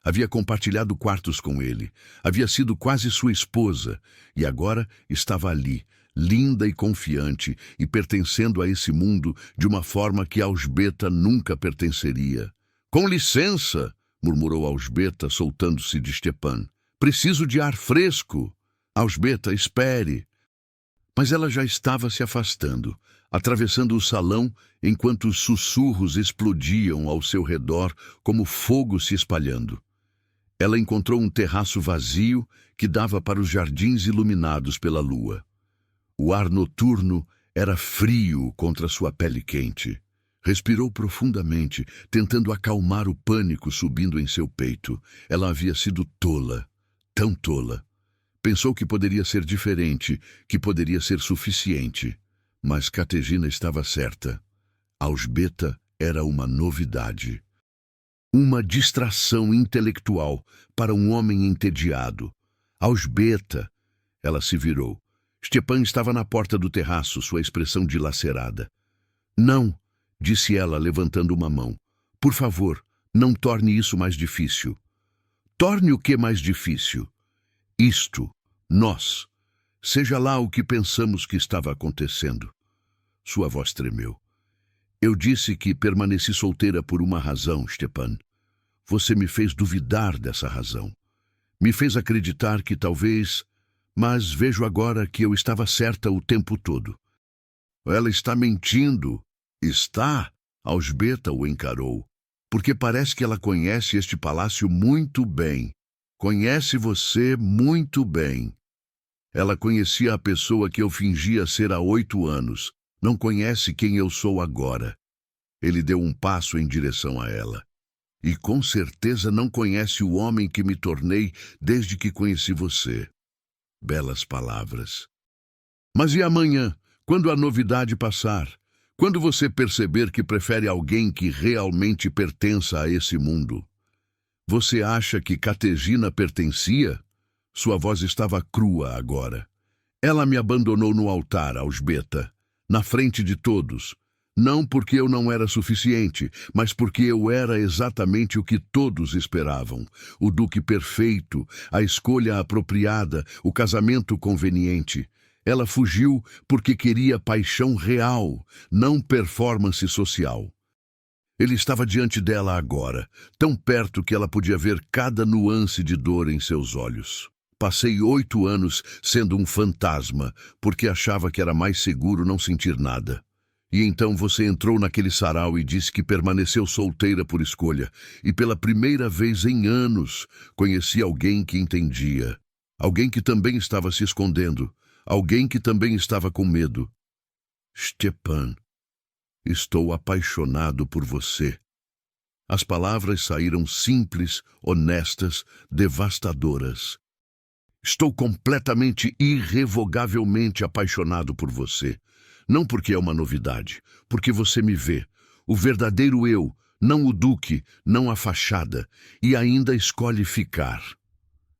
A: Havia compartilhado quartos com ele. Havia sido quase sua esposa. E agora estava ali, linda e confiante, e pertencendo a esse mundo de uma forma que Alžbeta nunca pertenceria. Com licença, murmurou Alžbeta, soltando-se de Stepan. Preciso de ar fresco. Alžbeta, espere. Mas ela já estava se afastando, atravessando o salão enquanto os sussurros explodiam ao seu redor como fogo se espalhando. Ela encontrou um terraço vazio que dava para os jardins iluminados pela lua. O ar noturno era frio contra sua pele quente. Respirou profundamente, tentando acalmar o pânico subindo em seu peito. Ela havia sido tola, tão tola. Pensou que poderia ser diferente, que poderia ser suficiente. Mas Kateřina estava certa. Alžbeta era uma novidade. Uma distração intelectual para um homem entediado. Alžbeta! Ela se virou. Stepan estava na porta do terraço, sua expressão dilacerada. Não, disse ela, levantando uma mão. Por favor, não torne isso mais difícil. Torne o que mais difícil? Isto, nós. Seja lá o que pensamos que estava acontecendo. Sua voz tremeu. Eu disse que permaneci solteira por uma razão, Stepan. Você me fez duvidar dessa razão. Me fez acreditar que talvez... Mas vejo agora que eu estava certa o tempo todo. Ela está mentindo. Está? Alžbeta o encarou. Porque parece que ela conhece este palácio muito bem. Conhece você muito bem. Ela conhecia a pessoa que eu fingia ser há 8 anos. Não conhece quem eu sou agora. Ele deu um passo em direção a ela. E com certeza não conhece o homem que me tornei desde que conheci você. Belas palavras. Mas e amanhã, quando a novidade passar? Quando você perceber que prefere alguém que realmente pertença a esse mundo? Você acha que Kateřina pertencia? Sua voz estava crua agora. Ela me abandonou no altar, Alžbeta, na frente de todos. Não porque eu não era suficiente, mas porque eu era exatamente o que todos esperavam. O duque perfeito, a escolha apropriada, o casamento conveniente. Ela fugiu porque queria paixão real, não performance social. Ele estava diante dela agora, tão perto que ela podia ver cada nuance de dor em seus olhos. Passei 8 anos sendo um fantasma, porque achava que era mais seguro não sentir nada. E então você entrou naquele sarau e disse que permaneceu solteira por escolha. E pela primeira vez em anos, conheci alguém que entendia. Alguém que também estava se escondendo. Alguém que também estava com medo. Stepan, estou apaixonado por você. As palavras saíram simples, honestas, devastadoras. Estou completamente, irrevogavelmente apaixonado por você. Não porque é uma novidade, porque você me vê. O verdadeiro eu, não o duque, não a fachada, e ainda escolhe ficar.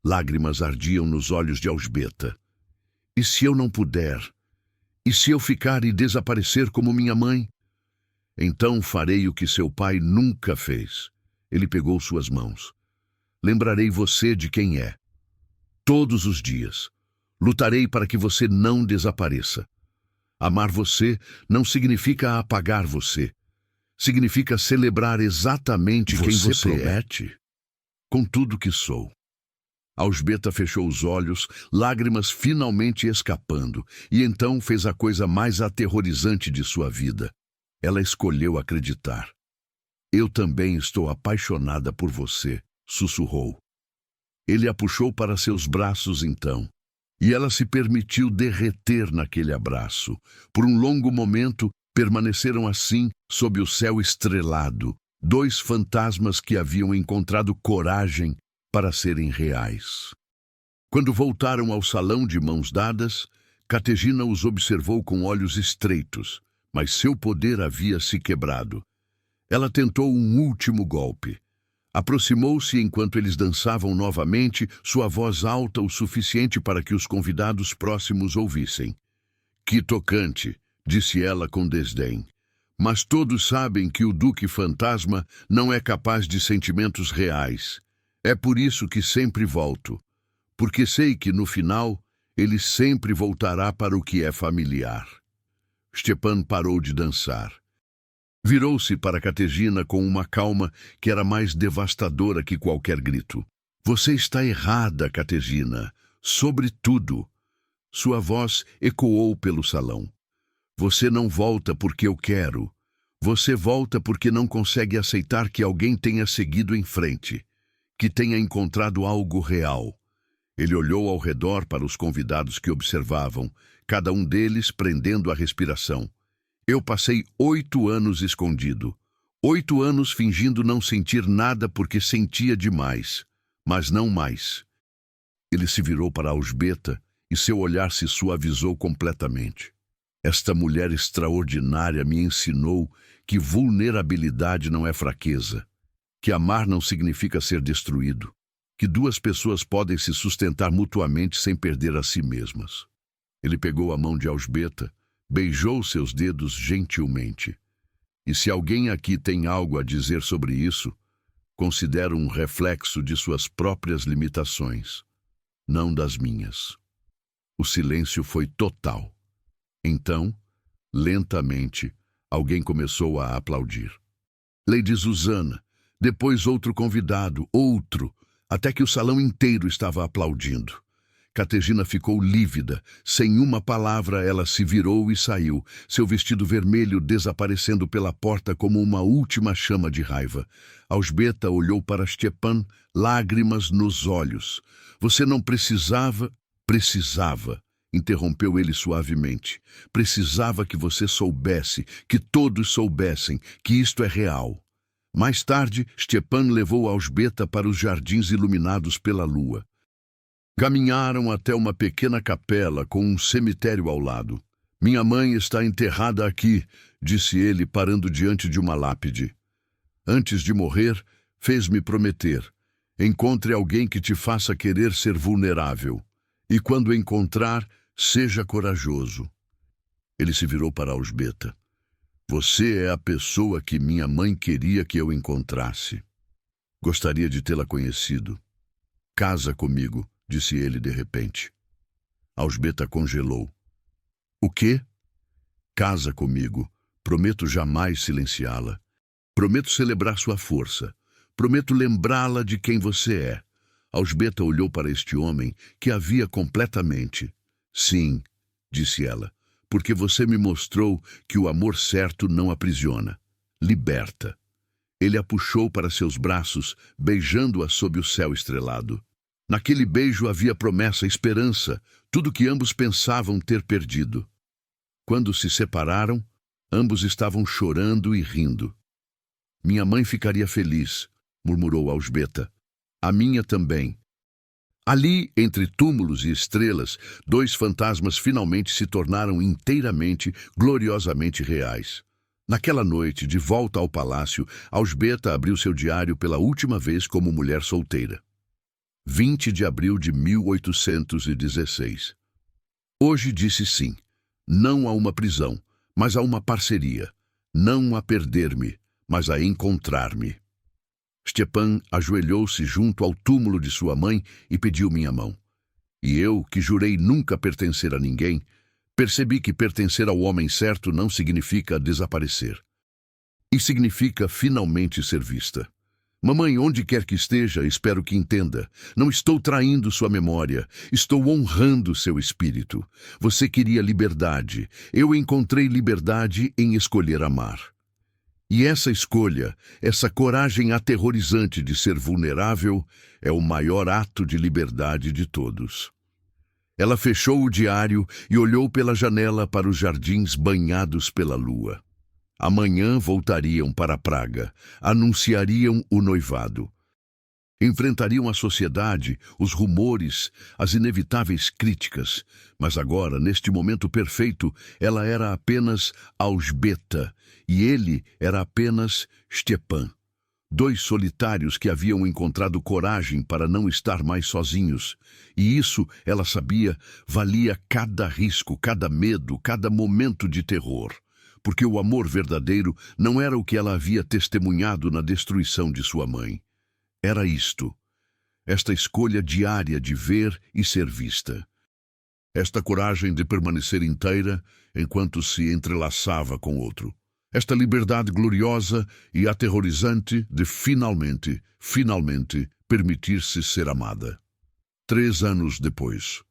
A: Lágrimas ardiam nos olhos de Alžbeta. E se eu não puder? E se eu ficar e desaparecer como minha mãe? Então farei o que seu pai nunca fez. Ele pegou suas mãos. Lembrarei você de quem é. Todos os dias. Lutarei para que você não desapareça. Amar você não significa apagar você. Significa celebrar exatamente quem você é, com tudo que sou. Alžbeta fechou os olhos, lágrimas finalmente escapando, e então fez a coisa mais aterrorizante de sua vida. Ela escolheu acreditar. Eu também estou apaixonada por você, sussurrou. Ele a puxou para seus braços então. E ela se permitiu derreter naquele abraço. Por um longo momento, permaneceram assim, sob o céu estrelado, 2 fantasmas que haviam encontrado coragem para serem reais. Quando voltaram ao salão de mãos dadas, Kateřina os observou com olhos estreitos, mas seu poder havia se quebrado. Ela tentou um último golpe. Aproximou-se enquanto eles dançavam novamente, sua voz alta o suficiente para que os convidados próximos ouvissem. Que tocante, disse ela com desdém. Mas todos sabem que o Duque Fantasma não é capaz de sentimentos reais. É por isso que sempre volto. Porque sei que, no final, ele sempre voltará para o que é familiar. Stepan parou de dançar. Virou-se para Kateřina com uma calma que era mais devastadora que qualquer grito. Você está errada, Kateřina. Sobre tudo. Sua voz ecoou pelo salão. Você não volta porque eu quero. Você volta porque não consegue aceitar que alguém tenha seguido em frente, que tenha encontrado algo real. Ele olhou ao redor para os convidados que observavam, cada um deles prendendo a respiração. Eu passei 8 anos escondido. 8 anos fingindo não sentir nada porque sentia demais, mas não mais. Ele se virou para Alzbeta e seu olhar se suavizou completamente. Esta mulher extraordinária me ensinou que vulnerabilidade não é fraqueza, que amar não significa ser destruído, que 2 pessoas podem se sustentar mutuamente sem perder a si mesmas. Ele pegou a mão de Alzbeta, beijou seus dedos gentilmente. E se alguém aqui tem algo a dizer sobre isso, considero um reflexo de suas próprias limitações, não das minhas. O silêncio foi total. Então, lentamente, alguém começou a aplaudir. Lady Susanna, depois outro convidado, outro, até que o salão inteiro estava aplaudindo. Katerina ficou lívida. Sem uma palavra, ela se virou e saiu, seu vestido vermelho desaparecendo pela porta como uma última chama de raiva. Alzbeta olhou para Stepan, lágrimas nos olhos. Você não precisava... Precisava, interrompeu ele suavemente. Precisava que você soubesse, que todos soubessem, que isto é real. Mais tarde, Stepan levou Alzbeta para os jardins iluminados pela lua. Caminharam até uma pequena capela com um cemitério ao lado. Minha mãe está enterrada aqui, disse ele, parando diante de uma lápide. Antes de morrer, fez-me prometer: encontre alguém que te faça querer ser vulnerável. E quando encontrar, seja corajoso. Ele se virou para Alzbeta. Você é a pessoa que minha mãe queria que eu encontrasse. Gostaria de tê-la conhecido. Casa comigo, disse ele de repente. Alzbeta congelou. O quê? Casa comigo. Prometo jamais silenciá-la. Prometo celebrar sua força. Prometo lembrá-la de quem você é. Alzbeta olhou para este homem que a via completamente. Sim, disse ela, porque você me mostrou que o amor certo não aprisiona. Liberta. Ele a puxou para seus braços, beijando-a sob o céu estrelado. Naquele beijo havia promessa, esperança, tudo que ambos pensavam ter perdido. Quando se separaram, ambos estavam chorando e rindo. Minha mãe ficaria feliz, murmurou Alzbeta. A minha também. Ali, entre túmulos e estrelas, 2 fantasmas finalmente se tornaram inteiramente, gloriosamente reais. Naquela noite, de volta ao palácio, Alzbeta abriu seu diário pela última vez como mulher solteira. 20 de abril de 1816. Hoje disse sim, não a uma prisão, mas a uma parceria, não a perder-me, mas a encontrar-me. Stepan ajoelhou-se junto ao túmulo de sua mãe e pediu minha mão. E eu, que jurei nunca pertencer a ninguém, percebi que pertencer ao homem certo não significa desaparecer. E significa finalmente ser vista. Mamãe, onde quer que esteja, espero que entenda. Não estou traindo sua memória, estou honrando seu espírito. Você queria liberdade. Eu encontrei liberdade em escolher amar. E essa escolha, essa coragem aterrorizante de ser vulnerável, é o maior ato de liberdade de todos. Ela fechou o diário e olhou pela janela para os jardins banhados pela lua. Amanhã voltariam para Praga, anunciariam o noivado. Enfrentariam a sociedade, os rumores, as inevitáveis críticas, mas agora, neste momento perfeito, ela era apenas Alzbeta e ele era apenas Stepan. 2 solitários que haviam encontrado coragem para não estar mais sozinhos. E isso, ela sabia, valia cada risco, cada medo, cada momento de terror. Porque o amor verdadeiro não era o que ela havia testemunhado na destruição de sua mãe. Era isto, esta escolha diária de ver e ser vista. Esta coragem de permanecer inteira enquanto se entrelaçava com outro. Esta liberdade gloriosa e aterrorizante de finalmente permitir-se ser amada. 3 anos depois.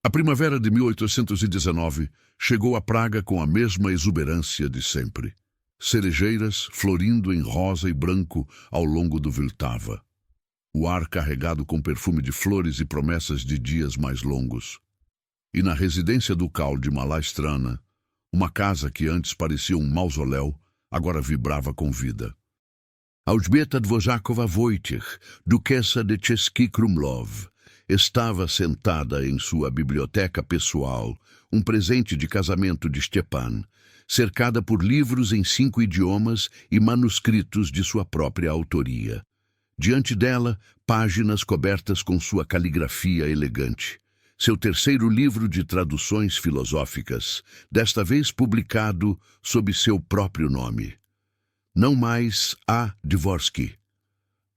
A: A primavera de 1819 chegou à Praga com a mesma exuberância de sempre. Cerejeiras florindo em rosa e branco ao longo do Vltava. O ar carregado com perfume de flores e promessas de dias mais longos. E na residência ducal de Malá Strana, uma casa que antes parecia um mausoléu, agora vibrava com vida. Elżbieta Dworzakowa Wojciech, duquesa de Český Krumlov, estava sentada em sua biblioteca pessoal, um presente de casamento de Stepan, cercada por livros em 5 idiomas e manuscritos de sua própria autoria. Diante dela, páginas cobertas com sua caligrafia elegante. Seu terceiro livro de traduções filosóficas, desta vez publicado sob seu próprio nome. Não mais A. Dvorsky.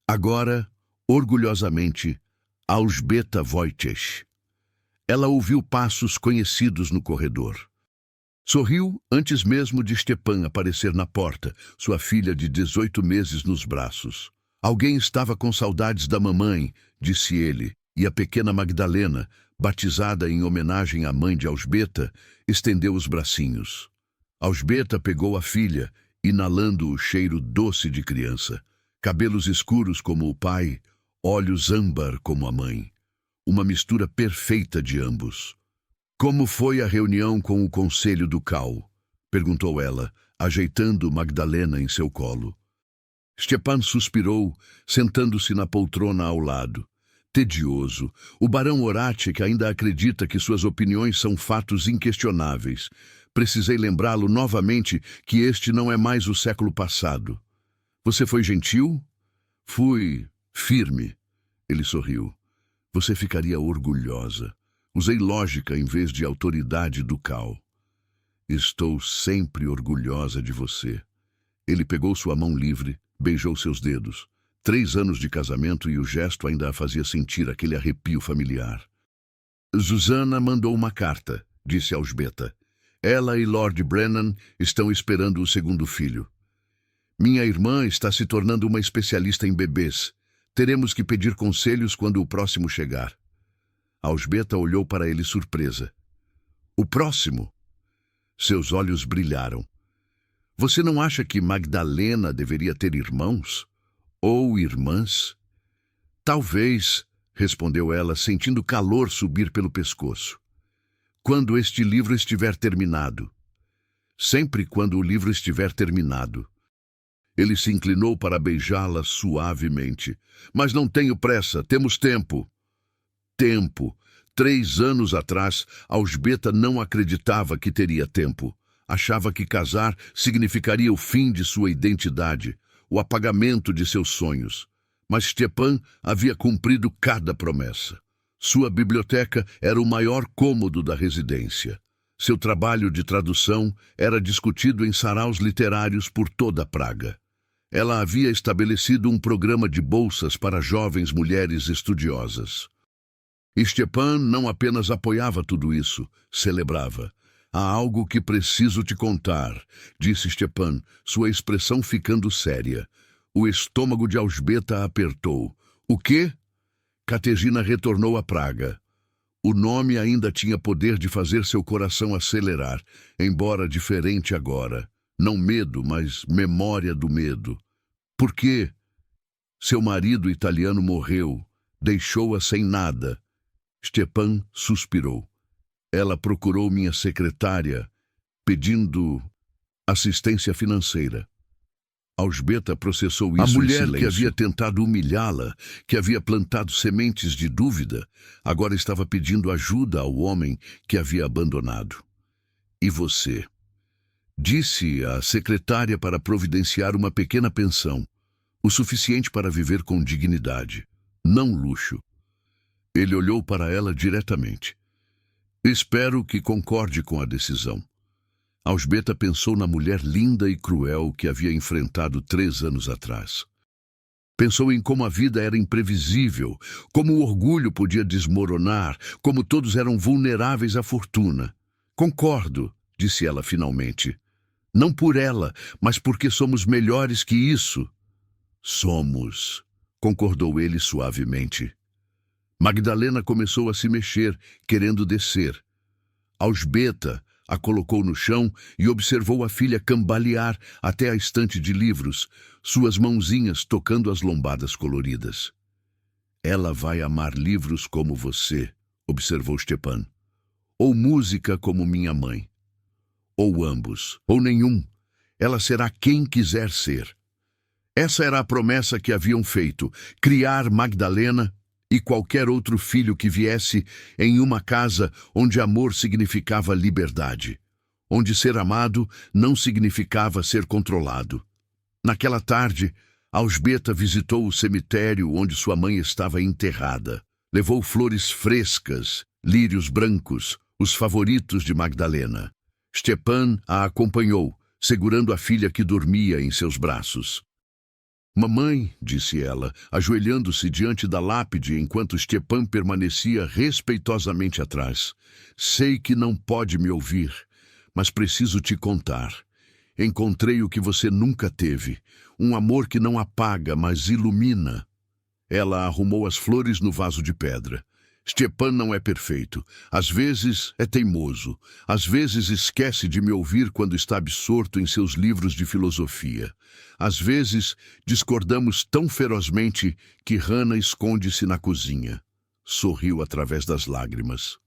A: Agora, orgulhosamente, Elżbieta Wojciech. Ela ouviu passos conhecidos no corredor. Sorriu antes mesmo de Stepan aparecer na porta, sua filha de 18 meses nos braços. Alguém estava com saudades da mamãe, disse ele, e a pequena Magdalena, batizada em homenagem à mãe de Elżbieta, estendeu os bracinhos. Elżbieta pegou a filha, inalando o cheiro doce de criança. Cabelos escuros como o pai, olhos âmbar como a mãe. Uma mistura perfeita de ambos. Como foi a reunião com o Conselho Ducal? Perguntou ela, ajeitando Magdalena em seu colo. Stepan suspirou, sentando-se na poltrona ao lado. Tedioso, o barão Horátic ainda acredita que suas opiniões são fatos inquestionáveis. Precisei lembrá-lo novamente que este não é mais o século passado. Você foi gentil? Fui firme. Ele sorriu. Você ficaria orgulhosa. Usei lógica em vez de autoridade ducal. Estou sempre orgulhosa de você. Ele pegou sua mão livre, beijou seus dedos. 3 anos de casamento e o gesto ainda a fazia sentir aquele arrepio familiar. Zuzana mandou uma carta, disse Elżbieta. Ela e Lord Brennan estão esperando o segundo filho. Minha irmã está se tornando uma especialista em bebês. Teremos que pedir conselhos quando o próximo chegar. Elżbieta olhou para ele surpresa. O próximo? Seus olhos brilharam. Você não acha que Magdalena deveria ter irmãos? Ou irmãs? Talvez, respondeu ela, sentindo calor subir pelo pescoço. Quando este livro estiver terminado. Sempre quando o livro estiver terminado. Ele se inclinou para beijá-la suavemente. Mas não tenho pressa, temos tempo. Tempo. 3 anos atrás, Elżbieta não acreditava que teria tempo. Achava que casar significaria o fim de sua identidade, o apagamento de seus sonhos. Mas Stepan havia cumprido cada promessa. Sua biblioteca era o maior cômodo da residência. Seu trabalho de tradução era discutido em saraus literários por toda a Praga. Ela havia estabelecido um programa de bolsas para jovens mulheres estudiosas. Stepan não apenas apoiava tudo isso, celebrava. Há algo que preciso te contar, disse Stepan, sua expressão ficando séria. O estômago de Elżbieta apertou. O quê? Kateřina retornou a Praga. O nome ainda tinha poder de fazer seu coração acelerar, embora diferente agora. Não medo, mas memória do medo. Por quê? Seu marido italiano morreu, deixou-a sem nada. Stepan suspirou. Ela procurou minha secretária, pedindo assistência financeira. Elżbieta processou isso em silêncio. A mulher que havia tentado humilhá-la, que havia plantado sementes de dúvida, agora estava pedindo ajuda ao homem que havia abandonado. E você? Disse a secretária para providenciar uma pequena pensão, o suficiente para viver com dignidade, não luxo. Ele olhou para ela diretamente. Espero que concorde com a decisão. Elżbieta pensou na mulher linda e cruel que havia enfrentado 3 anos atrás. Pensou em como a vida era imprevisível, como o orgulho podia desmoronar, como todos eram vulneráveis à fortuna. Concordo, disse ela finalmente. Não por ela, mas porque somos melhores que isso. Somos, concordou ele suavemente. Magdalena começou a se mexer, querendo descer. Ausbeta a colocou no chão e observou a filha cambalear até a estante de livros, suas mãozinhas tocando as lombadas coloridas. Ela vai amar livros como você, observou Stepan. Ou música como minha mãe. Ou ambos, ou nenhum. Ela será quem quiser ser. Essa era a promessa que haviam feito, criar Magdalena e qualquer outro filho que viesse em uma casa onde amor significava liberdade, onde ser amado não significava ser controlado. Naquela tarde, Ausbeta visitou o cemitério onde sua mãe estava enterrada. Levou flores frescas, lírios brancos, os favoritos de Magdalena. Stepan a acompanhou, segurando a filha que dormia em seus braços. Mamãe, disse ela, ajoelhando-se diante da lápide enquanto Stepan permanecia respeitosamente atrás. Sei que não pode me ouvir, mas preciso te contar. Encontrei o que você nunca teve, um amor que não apaga, mas ilumina. Ela arrumou as flores no vaso de pedra. Stepan não é perfeito. Às vezes é teimoso. Às vezes esquece de me ouvir quando está absorto em seus livros de filosofia. Às vezes discordamos tão ferozmente que Hannah esconde-se na cozinha. Sorriu através das lágrimas.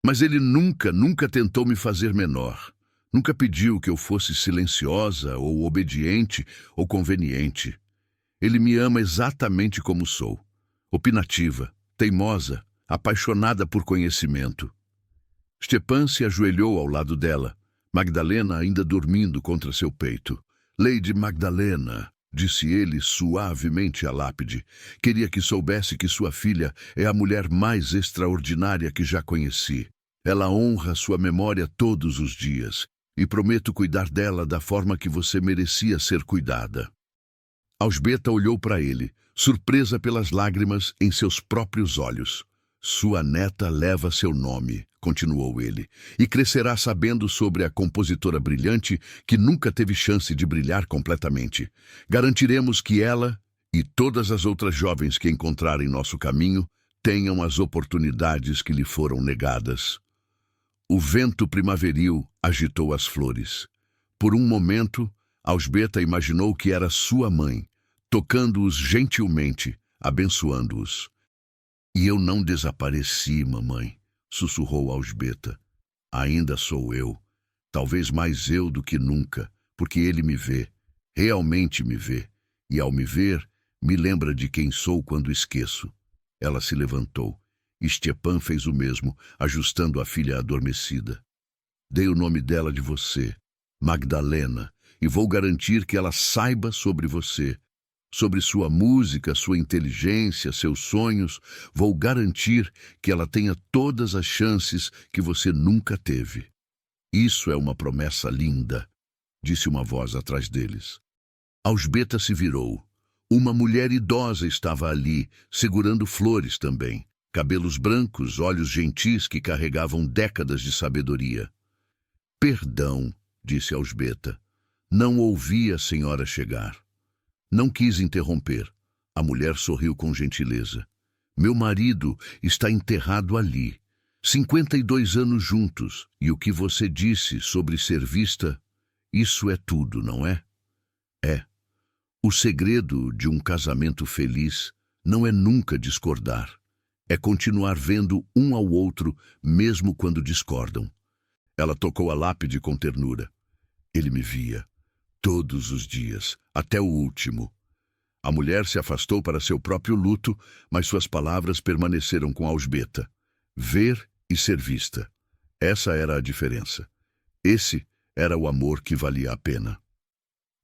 A: Mas ele nunca tentou me fazer menor. Nunca pediu que eu fosse silenciosa ou obediente ou conveniente. Ele me ama exatamente como sou. Opinativa, teimosa, apaixonada por conhecimento. Stepan se ajoelhou ao lado dela, Magdalena ainda dormindo contra seu peito. Lady Magdalena, disse ele suavemente à lápide, queria que soubesse que sua filha é a mulher mais extraordinária que já conheci. Ela honra sua memória todos os dias e prometo cuidar dela da forma que você merecia ser cuidada. Ausbeta olhou para ele, surpresa pelas lágrimas em seus próprios olhos. Sua neta leva seu nome, continuou ele, e crescerá sabendo sobre a compositora brilhante que nunca teve chance de brilhar completamente. Garantiremos que ela e todas as outras jovens que encontrarem nosso caminho tenham as oportunidades que lhe foram negadas. O vento primaveril agitou as flores. Por um momento, Ausbeta imaginou que era sua mãe, tocando-os gentilmente, abençoando-os. E eu não desapareci, mamãe, sussurrou Ausbeta. Ainda sou eu, talvez mais eu do que nunca, porque ele me vê, realmente me vê, e ao me ver, me lembra de quem sou quando esqueço. Ela se levantou. Stepan fez o mesmo, ajustando a filha adormecida. Dei o nome dela de você, Magdalena, e vou garantir que ela saiba sobre você. Sobre sua música, sua inteligência, seus sonhos, vou garantir que ela tenha todas as chances que você nunca teve. Isso é uma promessa linda, disse uma voz atrás deles. Ausbeta se virou. Uma mulher idosa estava ali, segurando flores também. Cabelos brancos, olhos gentis que carregavam décadas de sabedoria. Perdão, disse Ausbeta. Não ouvi a senhora chegar. Não quis interromper. A mulher sorriu com gentileza. Meu marido está enterrado ali. 52 anos juntos. E o que você disse sobre ser vista, isso é tudo, não é? É. O segredo de um casamento feliz não é nunca discordar. É continuar vendo um ao outro, mesmo quando discordam. Ela tocou a lápide com ternura. Ele me via. Todos os dias, até o último. A mulher se afastou para seu próprio luto, mas suas palavras permaneceram com Ausbeta. Ver e ser vista. Essa era a diferença. Esse era o amor que valia a pena.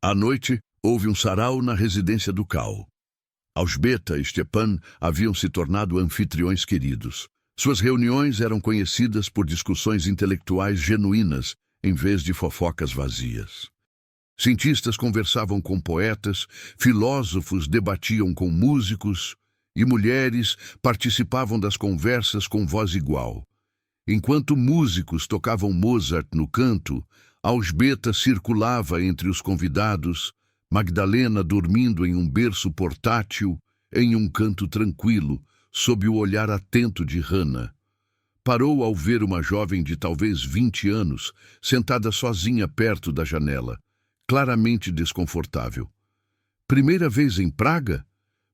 A: À noite, houve um sarau na residência do Cal. Ausbeta e Stepan haviam se tornado anfitriões queridos. Suas reuniões eram conhecidas por discussões intelectuais genuínas, em vez de fofocas vazias. Cientistas conversavam com poetas, filósofos debatiam com músicos e mulheres participavam das conversas com voz igual. Enquanto músicos tocavam Mozart no canto, Ausbeta circulava entre os convidados, Magdalena dormindo em um berço portátil, em um canto tranquilo, sob o olhar atento de Hannah. Parou ao ver uma jovem de talvez 20 anos, sentada sozinha perto da janela, claramente desconfortável. "Primeira vez em Praga?"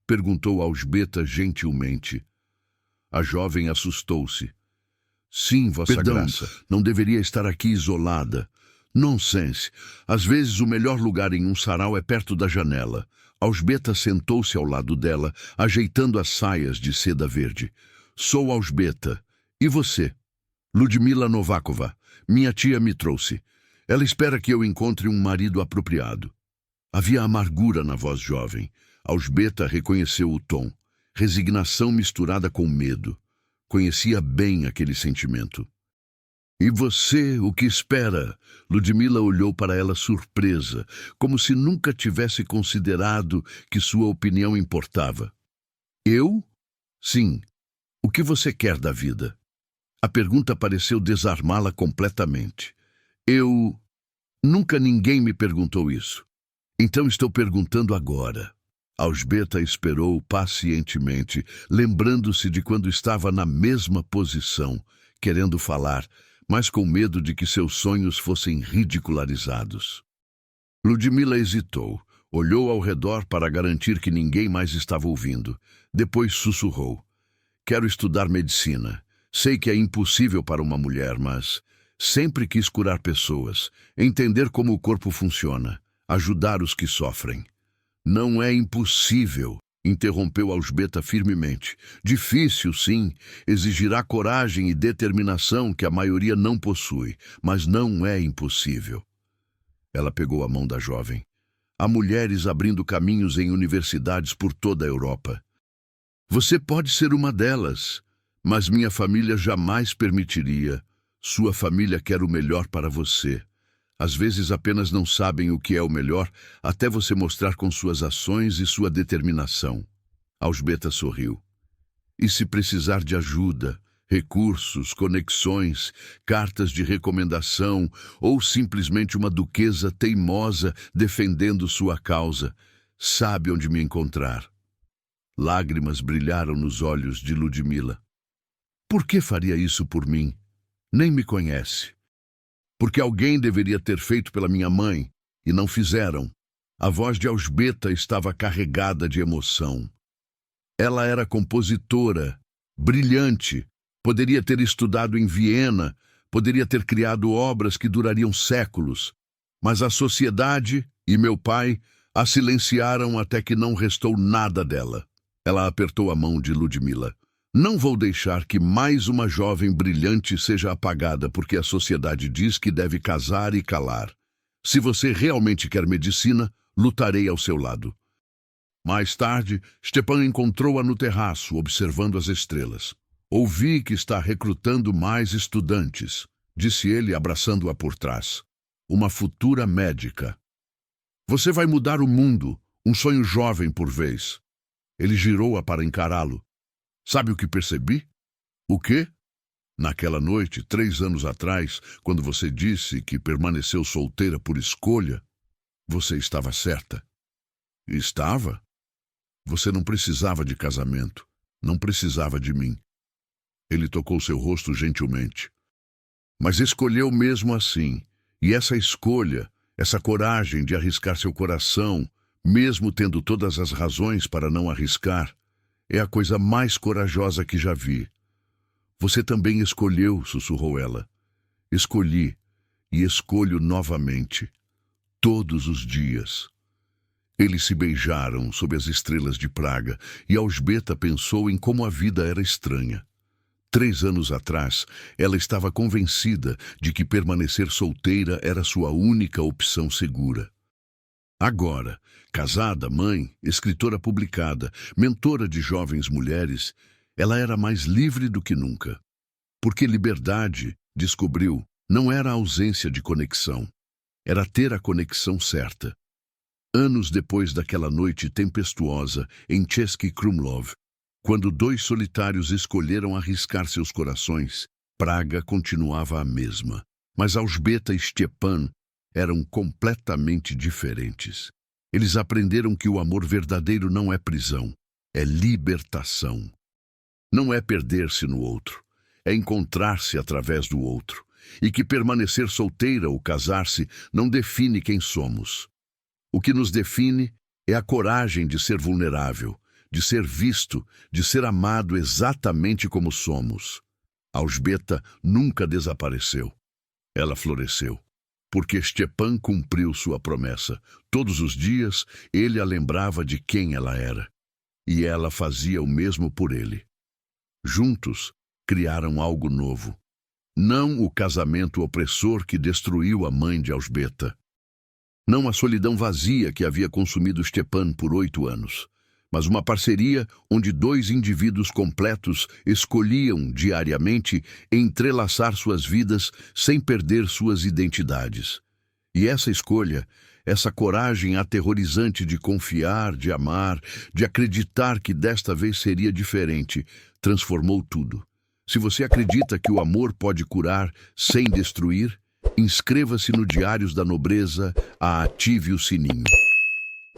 A: perguntou Alžbeta gentilmente. A jovem assustou-se. "Sim, Vossa Graça, não deveria estar aqui isolada." "Nonsense. Às vezes o melhor lugar em um sarau é perto da janela." Alžbeta sentou-se ao lado dela, ajeitando as saias de seda verde. "Sou Alžbeta. E você?" "Ludmila Novakova. Minha tia me trouxe. Ela espera que eu encontre um marido apropriado." Havia amargura na voz jovem. Alžbeta reconheceu o tom. Resignação misturada com medo. Conhecia bem aquele sentimento. "E você, o que espera?" Ludmila olhou para ela surpresa, como se nunca tivesse considerado que sua opinião importava. "Eu? Sim. O que você quer da vida?" A pergunta pareceu desarmá-la completamente. "Eu... Nunca ninguém me perguntou isso. Então estou perguntando agora." Alžbeta esperou pacientemente, lembrando-se de quando estava na mesma posição, querendo falar, mas com medo de que seus sonhos fossem ridicularizados. Ludmila hesitou, olhou ao redor para garantir que ninguém mais estava ouvindo. Depois sussurrou: "Quero estudar medicina. Sei que é impossível para uma mulher, mas sempre quis curar pessoas, entender como o corpo funciona, ajudar os que sofrem." "Não é impossível", interrompeu Alžbeta firmemente. "Difícil, sim, exigirá coragem e determinação que a maioria não possui, mas não é impossível." Ela pegou a mão da jovem. "Há mulheres abrindo caminhos em universidades por toda a Europa. Você pode ser uma delas, mas minha família jamais permitiria. Sua família quer o melhor para você. Às vezes apenas não sabem o que é o melhor até você mostrar com suas ações e sua determinação." Alžbeta sorriu. "E se precisar de ajuda, recursos, conexões, cartas de recomendação ou simplesmente uma duquesa teimosa defendendo sua causa, sabe onde me encontrar." Lágrimas brilharam nos olhos de Ludmila. "Por que faria isso por mim? Nem me conhece." "Porque alguém deveria ter feito pela minha mãe, e não fizeram." A voz de Alžbeta estava carregada de emoção. Ela era compositora, brilhante, poderia ter estudado em Viena, poderia ter criado obras que durariam séculos, mas a sociedade e meu pai a silenciaram até que não restou nada dela. Ela apertou a mão de Ludmila. "Não vou deixar que mais uma jovem brilhante seja apagada porque a sociedade diz que deve casar e calar. Se você realmente quer medicina, lutarei ao seu lado." Mais tarde, Stepan encontrou-a no terraço, observando as estrelas. "Ouvi que está recrutando mais estudantes", disse ele, abraçando-a por trás. "Uma futura médica. Você vai mudar o mundo, um sonho jovem por vez." Ele girou-a para encará-lo. "Sabe o que percebi?" "O quê?" "Naquela noite, 3 anos atrás, quando você disse que permaneceu solteira por escolha, você estava certa." "Estava? Você não precisava de casamento, não precisava de mim." Ele tocou seu rosto gentilmente. "Mas escolheu mesmo assim, e essa escolha, essa coragem de arriscar seu coração, mesmo tendo todas as razões para não arriscar, é a coisa mais corajosa que já vi." "Você também escolheu", sussurrou ela. "Escolhi e escolho novamente, todos os dias." Eles se beijaram sob as estrelas de Praga e Alžbeta pensou em como a vida era estranha. 3 anos atrás, ela estava convencida de que permanecer solteira era sua única opção segura. Agora, casada, mãe, escritora publicada, mentora de jovens mulheres, ela era mais livre do que nunca. Porque liberdade, descobriu, não era a ausência de conexão, era ter a conexão certa. Anos depois daquela noite tempestuosa em Český Krumlov, quando 2 solitários escolheram arriscar seus corações, Praga continuava a mesma, mas Alžbeta e Stepan eram completamente diferentes. Eles aprenderam que o amor verdadeiro não é prisão, é libertação. Não é perder-se no outro, é encontrar-se através do outro. E que permanecer solteira ou casar-se não define quem somos. O que nos define é a coragem de ser vulnerável, de ser visto, de ser amado exatamente como somos. Alžbeta nunca desapareceu. Ela floresceu, porque Stepan cumpriu sua promessa. Todos os dias ele a lembrava de quem ela era, e ela fazia o mesmo por ele. Juntos, criaram algo novo. Não o casamento opressor que destruiu a mãe de Alžbeta. Não a solidão vazia que havia consumido Stepan por 8 anos, mas uma parceria onde 2 indivíduos completos escolhiam diariamente entrelaçar suas vidas sem perder suas identidades. E essa escolha, essa coragem aterrorizante de confiar, de amar, de acreditar que desta vez seria diferente, transformou tudo. Se você acredita que o amor pode curar sem destruir, inscreva-se no Diários da Nobreza, ative o sininho.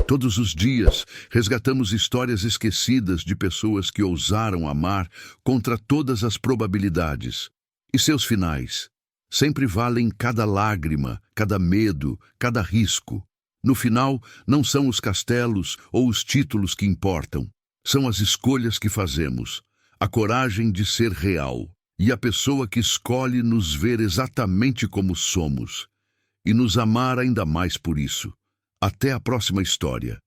A: Todos os dias, resgatamos histórias esquecidas de pessoas que ousaram amar contra todas as probabilidades. E seus finais sempre valem cada lágrima, cada medo, cada risco. No final, não são os castelos ou os títulos que importam. São as escolhas que fazemos, a coragem de ser real e a pessoa que escolhe nos ver exatamente como somos e nos amar ainda mais por isso. Até a próxima história.